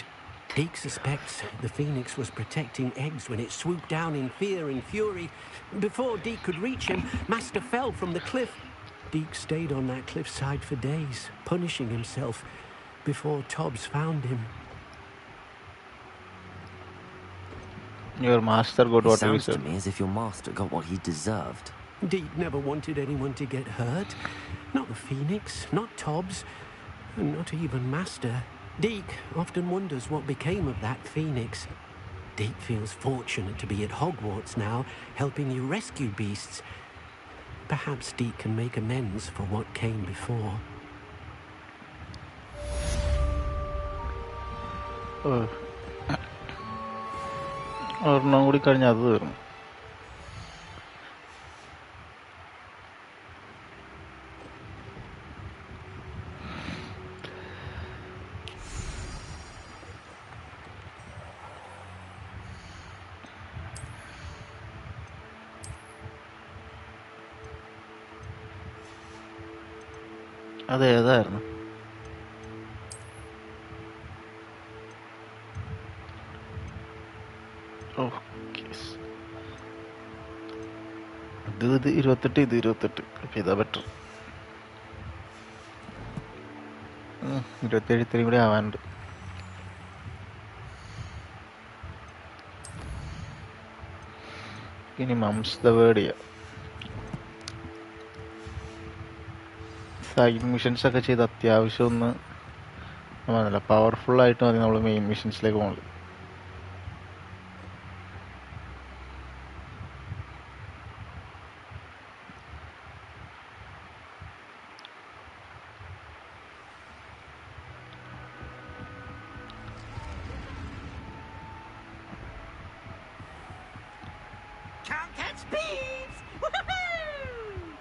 Deke suspects the phoenix was protecting eggs when it swooped down in fear and fury. Before Deke could reach him, master fell from the cliff. Deke stayed on that cliffside for days, punishing himself, before Tobbs found him. Your master got It what he sounds to said. me as if your master got what he deserved. Deke never wanted anyone to get hurt. Not the Phoenix, not Tobbs, and not even Master. Deke often wonders what became of that Phoenix. Deke feels fortunate to be at Hogwarts now, helping you rescue beasts. Perhaps Deke can make amends for what came before. ഒരെണ്ണം കൂടി കഴിഞ്ഞാൽ അത് തീർന്നു. അതേതായിരുന്നു? ഇത് 28, ഇത് 28. അപ്പം ഇതാ better. 27 ഇത്രയും കൂടി ആവാനുണ്ട്. ഇനി മംസ് ദ വേർഡ് ചെയ്യാം. സൈഡ് മിഷൻസ് ഒക്കെ ചെയ്ത് അത്യാവശ്യം ഒന്ന് പവർഫുള്ളായിട്ട് മതി നമ്മൾ മെയിൻ മിഷൻസിലേക്ക് പോകുന്നത്. Can't catch bees! Woohoo!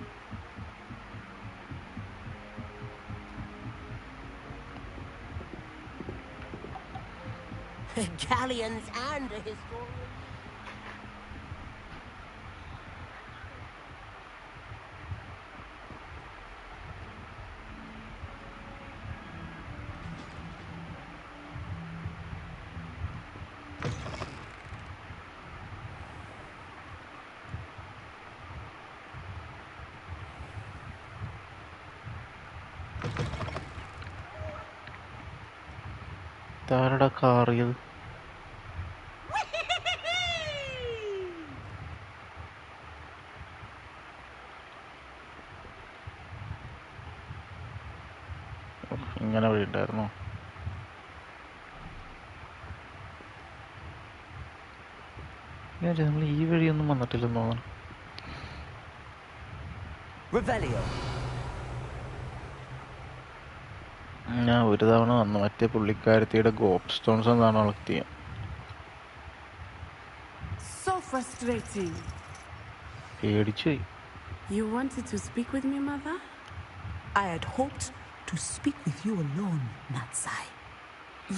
Galleons and a historian. താരട കാറിയത് ഇങ്ങനെ വഴി ഉണ്ടായിരുന്നോ? നമ്മൾ ഈ വഴിയൊന്നും വന്നിട്ടില്ലെന്ന് തോന്നുന്നു. Revelio. ഞാൻ ഒരു തവണ വന്നു. മറ്റേ പുള്ളിക്കാരത്തിയുടെ ഗോപ്പ് സ്റ്റോൺസ് എന്നാണ് കളക്ട് ചെയ്യാൻ. So frustrating. പേടിച്ചു. You wanted to speak with me, Mother? I had hoped to speak with you alone, Natsai.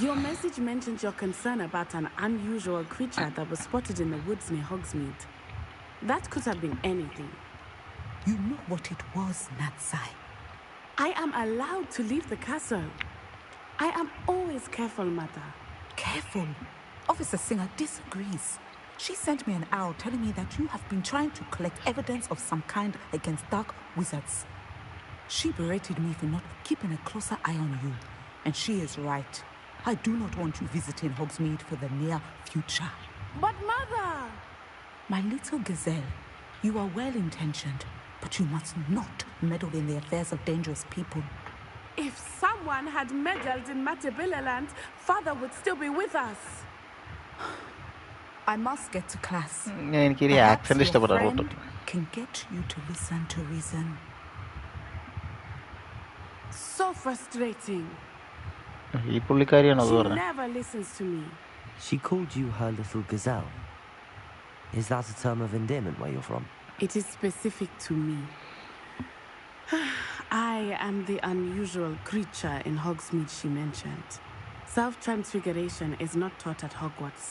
Your message mentioned your concern about an unusual creature that was spotted in the woods near Hogsmeade. That could have been anything. You know what it was, Natsai. I am allowed to leave the castle. I am always careful, Mother. Careful. Officer Singer disagrees. She sent me an owl telling me that you have been trying to collect evidence of some kind against dark wizards. She berated me for not keeping a closer eye on you. And she is right. I do not want you visiting Hogsmeade for the near future. But, Mother! My little gazelle, you are well-intentioned, but you must not meddle in the affairs of dangerous people. If someone had meddled in Matabeleland, Father would still be with us. I must get to class. എനിക്ക് ഈ Perhaps accent your ഇഷ്ടപ്പെടാറുണ്ട്. friend can get you to listen to reason. So frustrating. ഈ പുള്ളിക്കാരിയാണോ അത് She പറഞ്ഞത്? never listens to me. She called you her little gazelle. Is that a term of endearment where you're from? It is specific to me. I am the unusual creature in Hogsmeade she mentioned. Self-transfiguration is not taught at Hogwarts,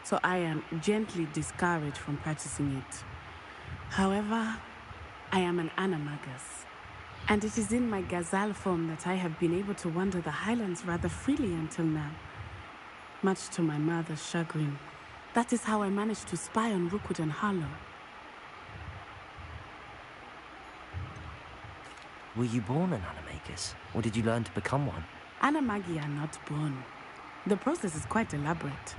so I am gently discouraged from practicing it. However, I am an animagus, and it is in my gazelle form that I have been able to wander the Highlands rather freely until now. Much to my mother's chagrin. That is how I managed to spy on Rookwood and Harlow. Were you born an animagus, or did you learn to become one? Animagi are not born. The process is quite elaborate.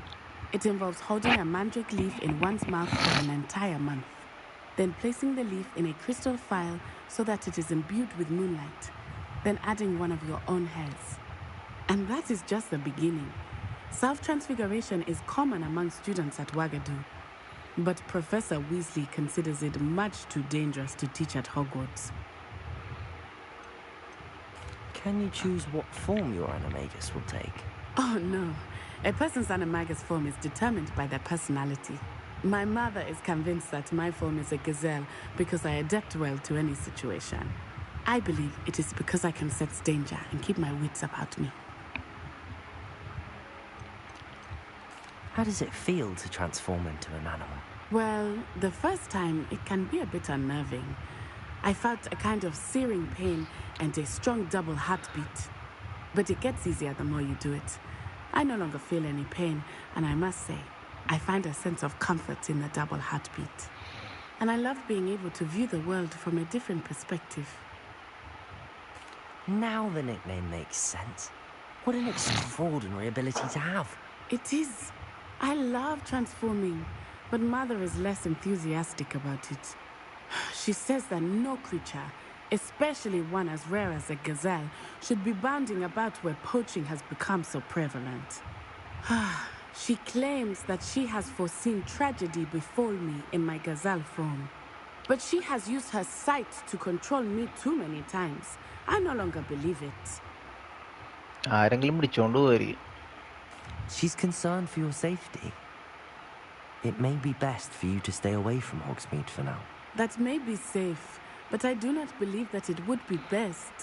It involves holding a mandrake leaf in one's mouth for an entire month, then placing the leaf in a crystal phial so that it is imbued with moonlight, then adding one of your own hairs. And that is just the beginning. Self-transfiguration is common among students at Wagadu, but Professor Weasley considers it much too dangerous to teach at Hogwarts. Can you choose what form your animagus will take? Oh no, a person's animagus form is determined by their personality. My mother is convinced that my form is a gazelle because I adapt well to any situation. I believe it is because I can sense danger and keep my wits about me. How does it feel to transform into an animal? Well, the first time it can be a bit unnerving. I felt a kind of searing pain and a strong double heartbeat. But it gets easier the more you do it. I no longer feel any pain, and I must say, I find a sense of comfort in the double heartbeat. And I love being able to view the world from a different perspective. Now the nickname makes sense. What an extraordinary ability to have. It is. I love transforming, but Mother is less enthusiastic about it. She says that no creature, especially one as rare as a gazelle, should be bounding about where poaching has become so prevalent. She claims that she has foreseen tragedy befall me in my gazelle form. But she has used her sight to control me too many times. I no longer believe it. ആരെങ്കിലും പിടിച്ചോണ്ട് പോയി. She's concerned for your safety. It may be best for you to stay away from Hogsmeade for now. That may be safe, but I do not believe that it would be best.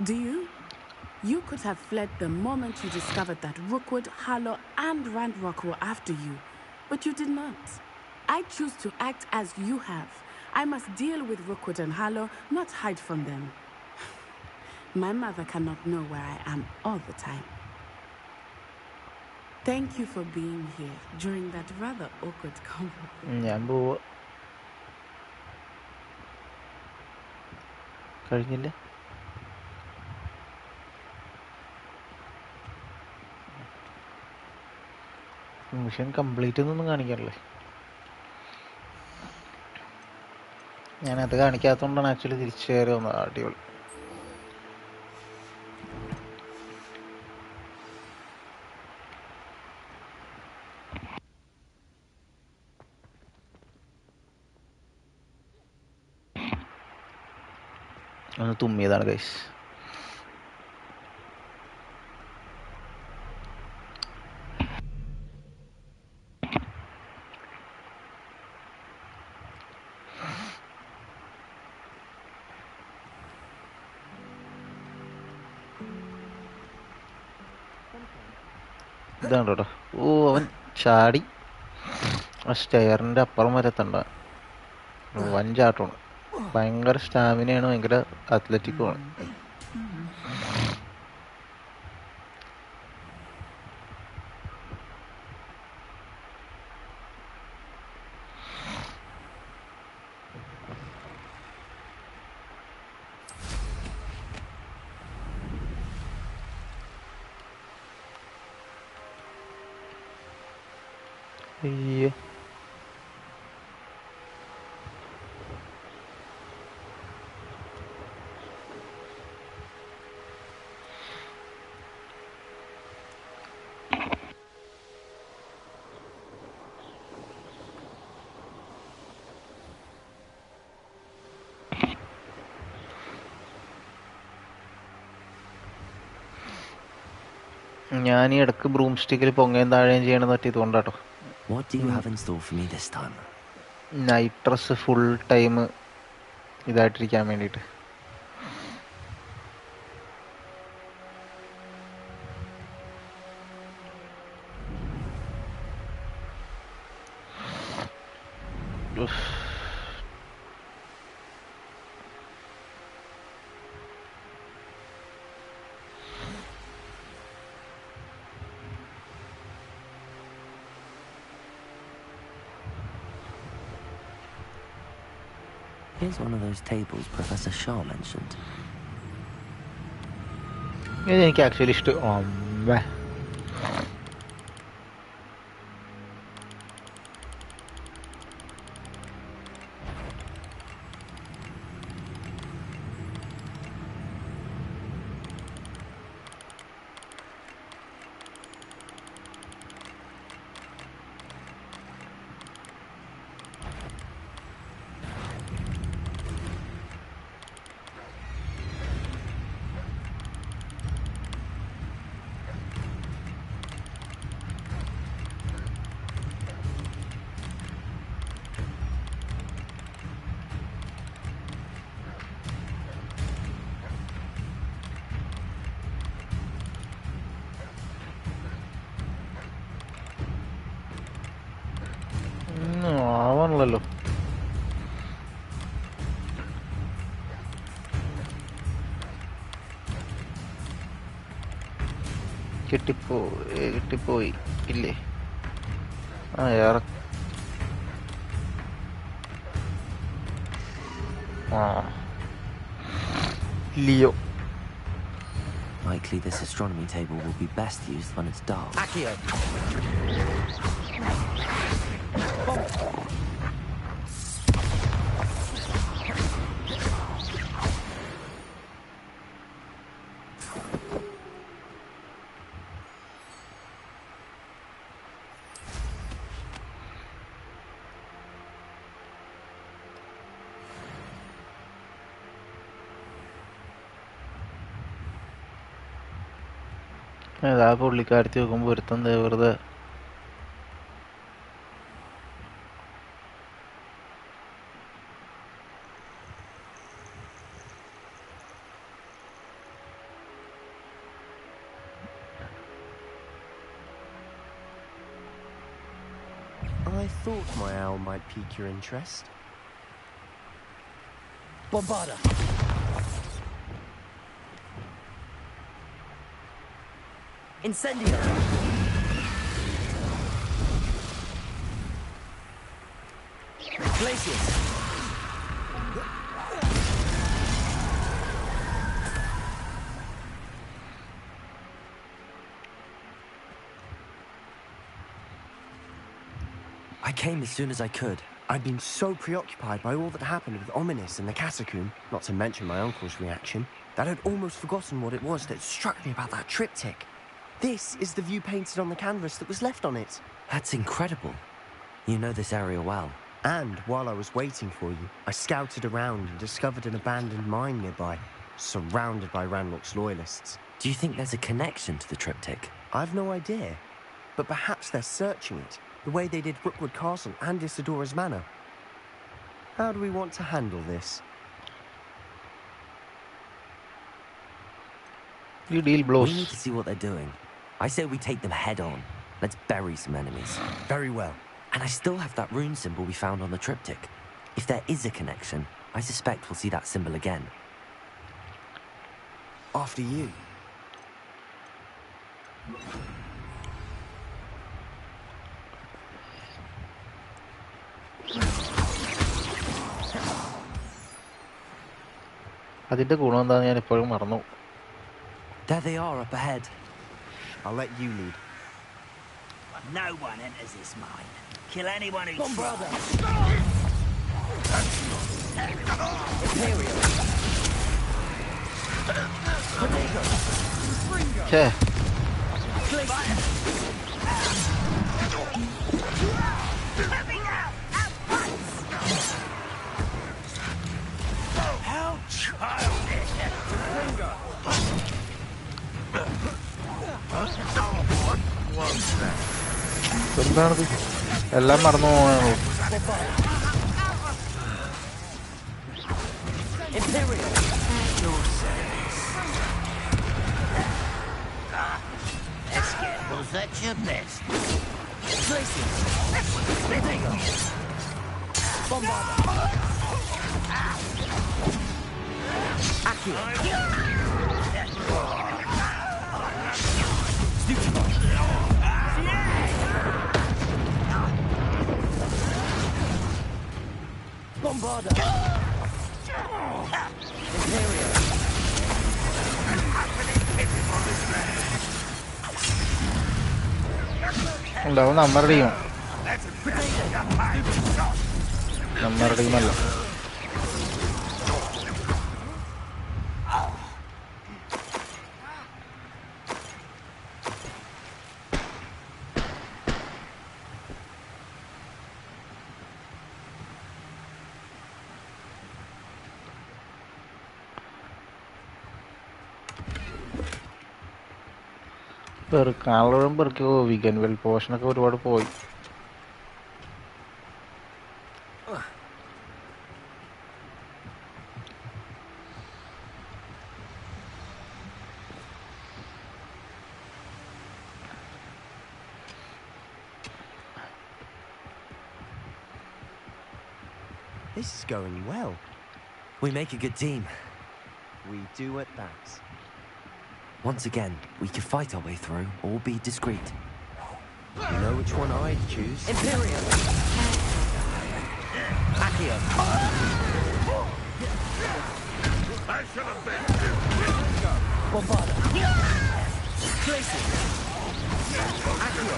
Do you? You could have fled the moment you discovered that Rookwood, Harlow, and Ranrock were after you, but you did not. I choose to act as you have. I must deal with Rookwood and Harlow, not hide from them. My mother cannot know where I am all the time. Thank you for being here during that rather awkward conversation. ഞാൻ പോവാ. കഴിഞ്ഞില്ല. Mission complete ഒന്നും കാണിക്കാറില്ലേ? ഞാനത് കാണിക്കാത്തതുകൊണ്ടാണ് actually തിരിച്ചു കയറി വന്നത്. അടിപൊളി. ഒന്ന് തുമ്മിയതാണ് ഗൈസ്. ഇതാണ് കേട്ടോ. ഓ, അവൻ ചാടി ആ സ്റ്റെയറിൻ്റെ അപ്പുറം വരെ എത്തണ്ട. വൻ ചാട്ടമാണ്. ഭയങ്കര സ്റ്റാമിനയാണ്, ഭയങ്കര അത്ലറ്റിക്കുമാണ്. അയ്യോ, ഞാൻ ഈ ഇടക്ക് ബ്രൂം സ്റ്റിക്കിൽ പൊങ്ങയും താഴെയും ചെയ്യണത് പറ്റിയതുകൊണ്ടാട്ടോ. What do you have in store for me this time? Nitrous full time ഇതായിട്ടിരിക്കാൻ വേണ്ടിയിട്ട്. Here's one of those tables Professor Shah mentioned. എനിക്ക് ആക്ച്വലി ഇഷ്ടം. അമ്മേ ആവാണല്ലോ. കിട്ടിപ്പോയി ഇല്ലേ? Leo. Likely this astronomy table will be best used when it's dark. Accio! ആ പുള്ളിക്കാരത്തി നോക്കുമ്പോൾ ഒരുത്തം വെറുതെ I thought my owl might pique your interest. Bombarda! Incendio! Glaciers! I came as soon as I could. I'd been so preoccupied by all that happened with Ominous and the catacomb, not to mention my uncle's reaction, that I'd almost forgotten what it was that struck me about that triptych. This is the view painted on the canvas that was left on it. That's incredible. You know this area well. And while I was waiting for you, I scouted around and discovered an abandoned mine nearby, surrounded by Ranrock's loyalists. Do you think there's a connection to the triptych? I've no idea. But perhaps they're searching it, the way they did Brookwood Castle and Isidora's Manor. How do we want to handle this? You deal blows. We need to see what they're doing. I say we take them head on. Let's bury some enemies. Very well. And I still have that rune symbol we found on the triptych. If there is a connection, I suspect we'll see that symbol again. After you. അതിന്റെ ഗുണം എന്താന്ന് ഞാൻ ഇപ്പോഴും മറന്നു. There they are up ahead. I'll let you lead. No one enters this mine. Kill anyone who Bombarda! Imperial. ഛേ How childish! എന്താണത്? എല്ലാം മറന്നു പോകണോ? Was that your best? Bombarda! Imperial! ഉണ്ടാവും നമ്മുടെ ടീം. നമ്മുടെ ടീമല്ല. പെറുക്കാനുള്ളതും പെറുക്കി വീക്കെൻഡ് വെൽ പോർഷനൊക്കെ ഒരുപാട് പോയി. This is going well. We make a good team. We do at that. Once again, we can fight our way through or be discreet. You know which one I'd choose? Imperium! Accio! I should have been. Bombarda! Places! Accio!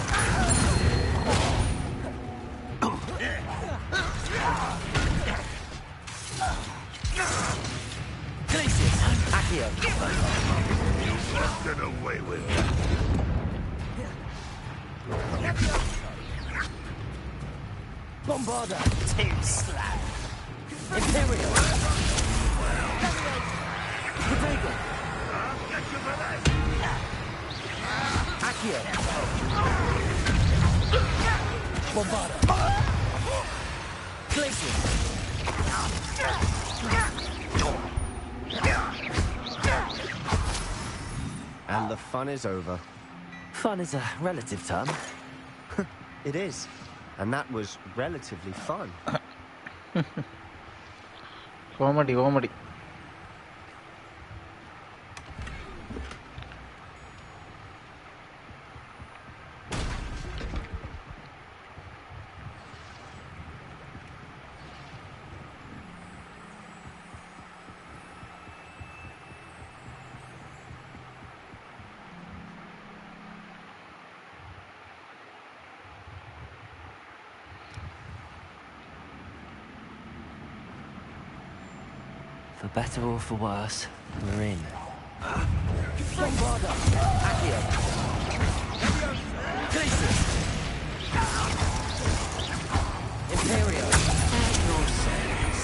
Places! Accio! You left it away with. Bombarda! Team slap! Imperial! Protego! Accio! Bombarda! Places! And the fun is over. Fun is a relative term. It is. And that was relatively fun. Comedy. For better or for worse, we're in. Bombarda! Accio! Glacius! Imperio! No sense.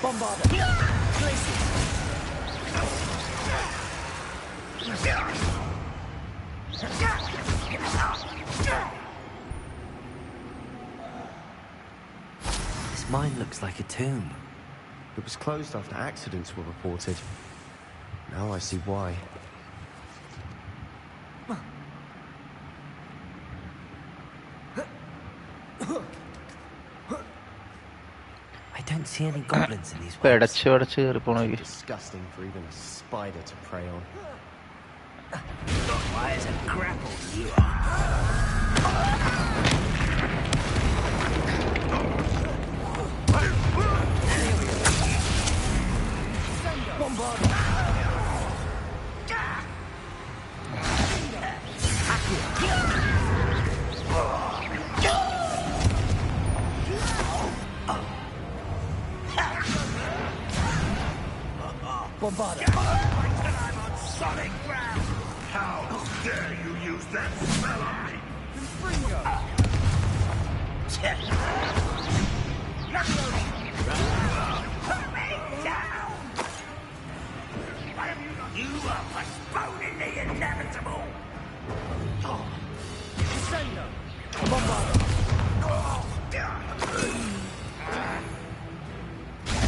Bombarda! Glacius! Mine looks like a tomb. It was closed after accidents were reported. Now I see why. I don't see any goblins in these woods. Disgusting for even a spider to prey on. Got wires and grapples, you are. Bombarda! Bombarda! I'm on solid ground! How dare you use that spell on me? Confringo! Put me down! You are postponing the inevitable! Descendo! Bombarda!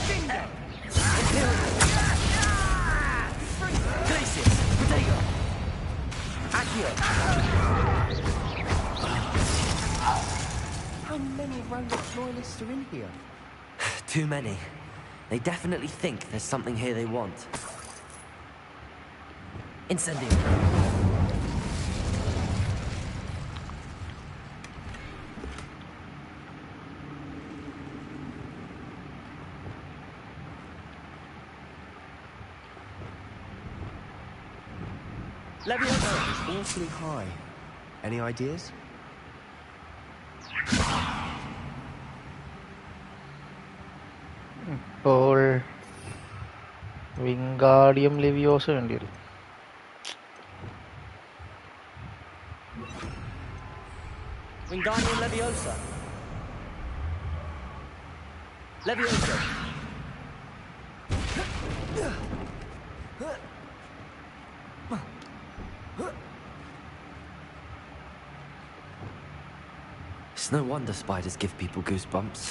Bingo! Glacius! Protego! Accio! How many Roanoke loyalists are in here? Too many. They definitely think there's something here they want. Incendio! Leviosa is awfully high. Any ideas? ഇപ്പോൾ വിംഗാഡിയം ലെവിയോസ വേണ്ടി വരും. Wingardium Leviosa. Leviosa. It's no wonder spiders give people goosebumps.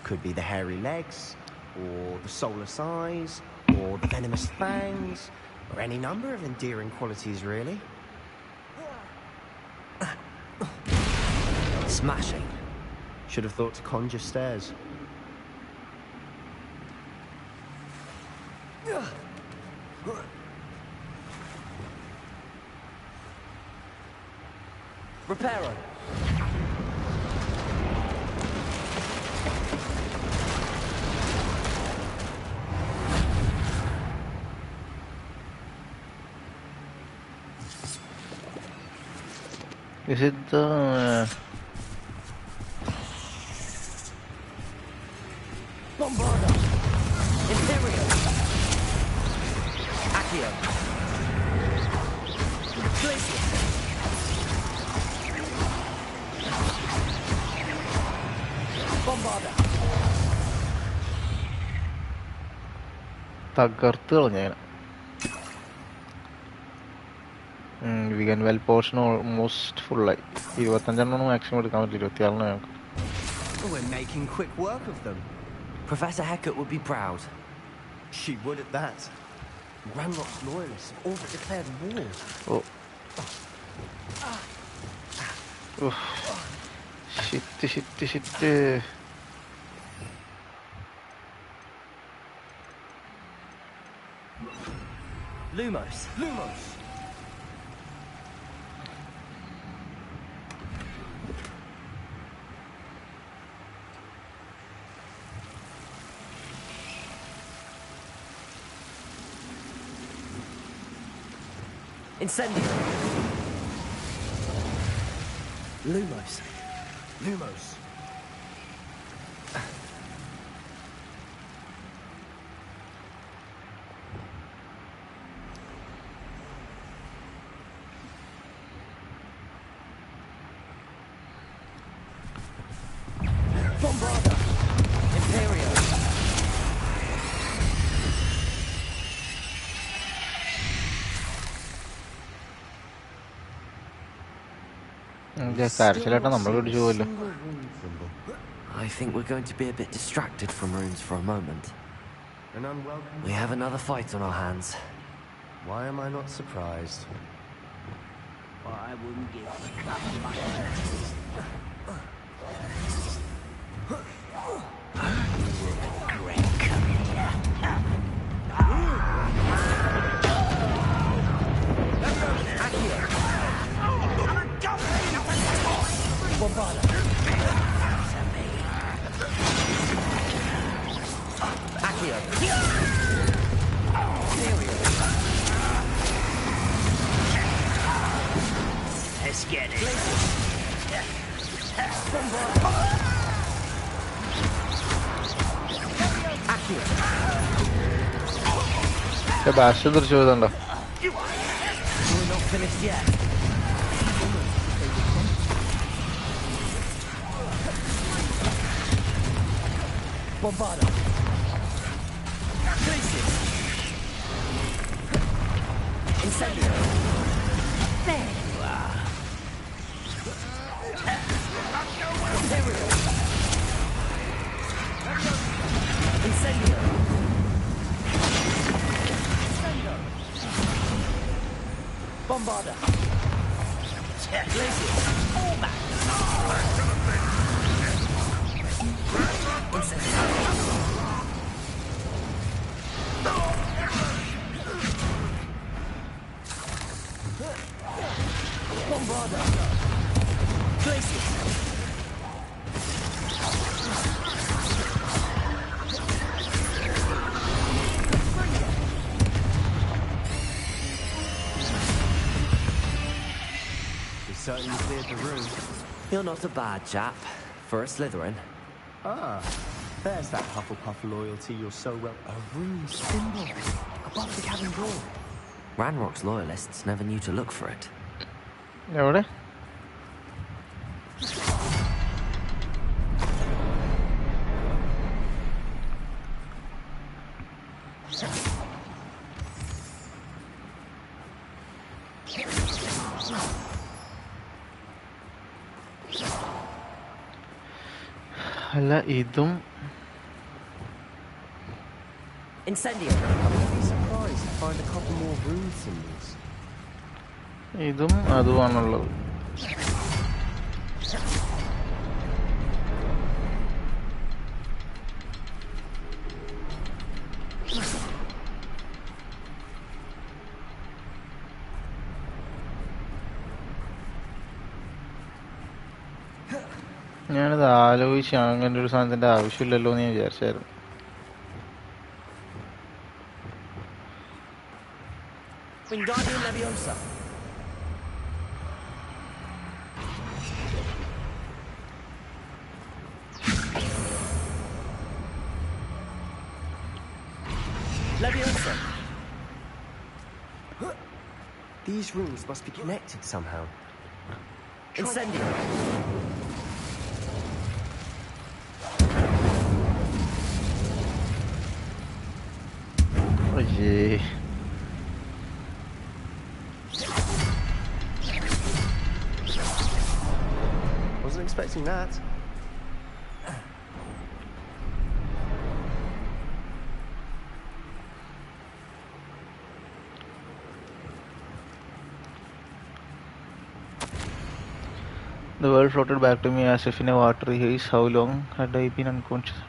Could be the hairy legs, or the soulless eyes, or the venomous fangs, or any number of endearing qualities, really. Smashing. Should have thought to conjure stairs. Reparo. Is it the Bombarda. Imperio. Accio. Glacius. Bombarda. തകർത്ത് കളഞ്ഞ വിഗൻ well portion almost ഫുള്ളായി. 25 maximum എടുക്കാൻ പറ്റില്ല. 26 ഞങ്ങൾക്ക്. We're making quick work of them. Professor Hecat would be proud. She would at that. Ranrock's loyalists have all but declared war. Oh. Shit. Lumos. Incendio. Lumos. Bombarda. Imperio. I think we're going to be a bit distracted from runes for a moment. We have another fight on our hands. Why am I not surprised? I wouldn't give that much. Bombarda. Accio. Let's get it. Accio. Sebastian ചെയ്തോ. We're not finished yet. Bombarda. Glacius. Incendio. There you are. Imperio. Incendio. Bombarda. Glacius. All back. Bombarda. Glacius. certainly cleared the room. You're not a bad chap for a Slytherin. Ah, there's that Hufflepuff loyalty you're so well... A rune symbol above the cabin door. Ranrock's loyalists never knew to look for it. എവിടെ? അല്ല ഇതും Incendio. I'd be surprised to find a couple more rune symbols. ഇതും അതുമാണുള്ളത്. ഞാനത് ആലോചിച്ചാണ് അങ്ങനെ ഒരു സാധനത്തിന്റെ ആവശ്യമില്ലല്ലോ എന്ന് ഞാൻ വിചാരിച്ചായിരുന്നു. Wingardium Leviosa. Leviosa. These rooms must be connected somehow. Incendio. അയ്യേ. Wasn't expecting that. The world floated back to me as if in a watery haze. How long had I been unconscious?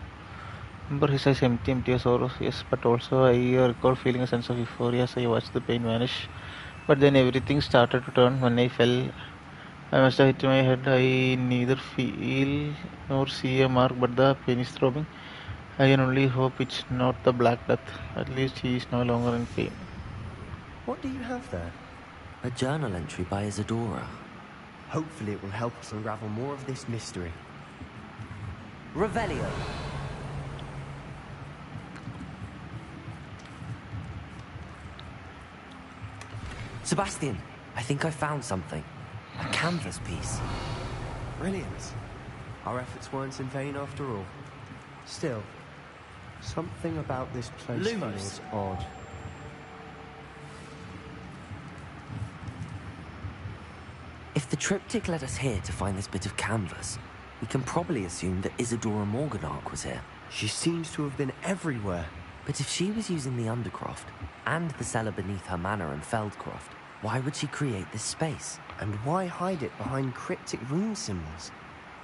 Remember his eyes empty as sorrow. Yes, but also I recall feeling a sense of euphoria as I watched the pain vanish. But then everything started to turn. When I fell, I must have hit my head. I neither feel nor see a mark, but the pain is throbbing. I can only hope it's not the Black Death. At least he is no longer in pain. What do you have there? A journal entry by Isadora. Hopefully it will help us unravel more of this mystery. Revelio. Sebastian, I think I found something. A canvas piece. Brilliant. Our efforts weren't in vain after all. Still, something about this place Lumos. feels odd. If the triptych led us here to find this bit of canvas, we can probably assume that Isadora Morganark was here. She seems to have been everywhere. But if she was using the Undercroft and the cellar beneath her manor in Feldcroft, why would she create this space? And why hide it behind cryptic rune symbols?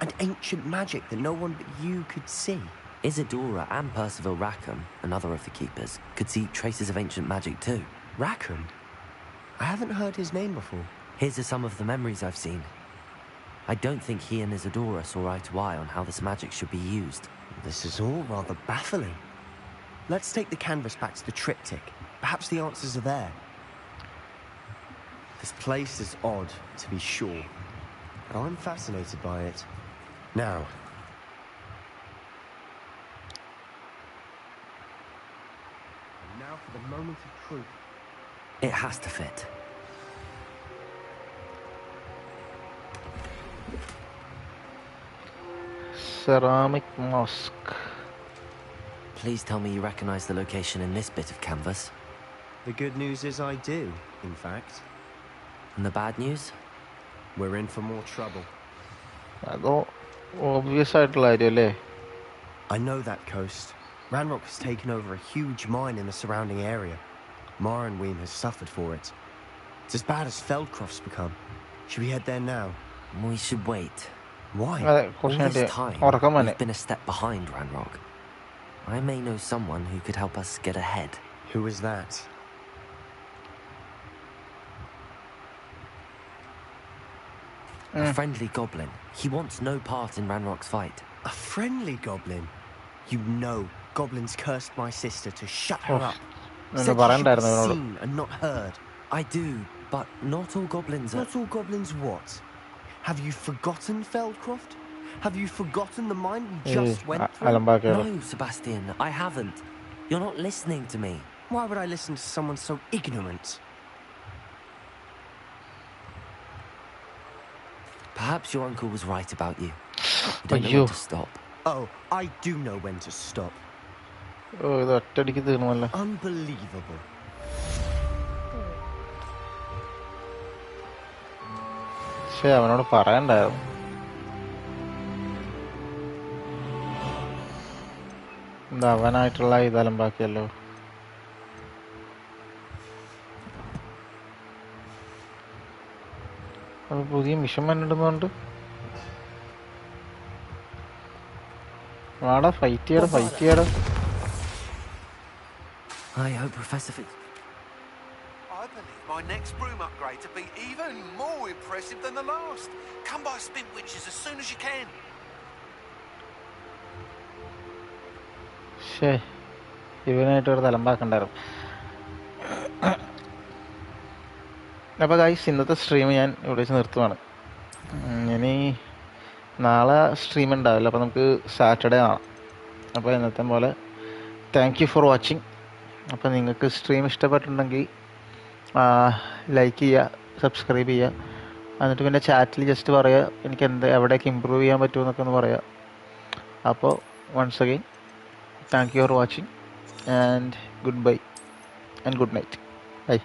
And ancient magic that no one but you could see? Isadora and Percival Rackham, another of the keepers, could see traces of ancient magic too. Rackham? I haven't heard his name before. His are some of the memories I've seen. I don't think he and Isadora saw eye to eye on how this magic should be used. This is all rather baffling. Let's take the canvas back to the triptych. Perhaps the answers are there. This place is odd, to be sure, but I'm fascinated by it. Now for the moment of truth. It has to fit. Ceramic mosque. Please tell me you recognize the location in this bit of canvas. The good news is I do, in fact. And the bad news? We're in for more trouble. അതോ obvious ആയിട്ടുള്ള കാര്യമല്ലേ? I know that coast. Ranrock has taken over a huge mine in the surrounding area. Marrenweem has suffered for it. It's as bad as Feldcroft's become. Should we head there now? We should wait. Why? All this time, we've been a step behind Ranrock. I may know someone who could help us get ahead. Who is that? A friendly goblin. He wants no part in Ranrock's fight. A friendly goblin? You know goblins cursed my sister to shut her up. Said she should be seen and not heard. I do, but not all goblins are... Not all goblins what? Have you forgotten Feldcroft? Have you forgotten the mine we ഏയ് just went through? അലമ്പാക്കിയാലോ. No, Sebastian, I haven't. You're not listening to me. Why would I listen to someone so ignorant? Perhaps your uncle was right about you. You don't know അയ്യോ. when to stop. Oh, I do know when to stop. ഓ ഇത് ഒറ്റയടിക്ക് തീർന്നല്ലോ. Unbelievable. പക്ഷെ അവനോട് പറയണ്ടായിരുന്നു. എന്താ അവനായിട്ടുള്ള ഇതെല്ലാം ബാക്കിയല്ലോ. അത് പുതിയ മിഷൻ വന്നിടുന്നുണ്ട്. വാടാ ഫൈറ്റ് ചെയ്യടാ. I hope Professor I believe my next broom upgrade to be even more impressive than the last. Come by Spin Witches as soon as you can. ശേ ഇവനായിട്ട് ഒരു തലമ്പാക്കണ്ടായിരുന്നു. അപ്പോൾ ഗൈസ് ഇന്നത്തെ സ്ട്രീം ഞാൻ ഇവിടെ വെച്ച് നിർത്തുവാണ്. ഇനി നാളെ സ്ട്രീം ഉണ്ടാവില്ല, അപ്പോൾ നമുക്ക് സാറ്റർഡേ കാണാം. അപ്പോൾ ഇന്നത്തെ പോലെ താങ്ക് യു ഫോർ വാച്ചിങ്. അപ്പോൾ നിങ്ങൾക്ക് സ്ട്രീം ഇഷ്ടപ്പെട്ടിട്ടുണ്ടെങ്കിൽ ലൈക്ക് ചെയ്യുക, സബ്സ്ക്രൈബ് ചെയ്യുക, എന്നിട്ട് പിന്നെ ചാറ്റിൽ ജസ്റ്റ് പറയുക എനിക്ക് എവിടെയൊക്കെ ഇമ്പ്രൂവ് ചെയ്യാൻ പറ്റുമെന്നൊക്കെ ഒന്ന് പറയുക. അപ്പോൾ once again thank you for watching and goodbye and good night. By.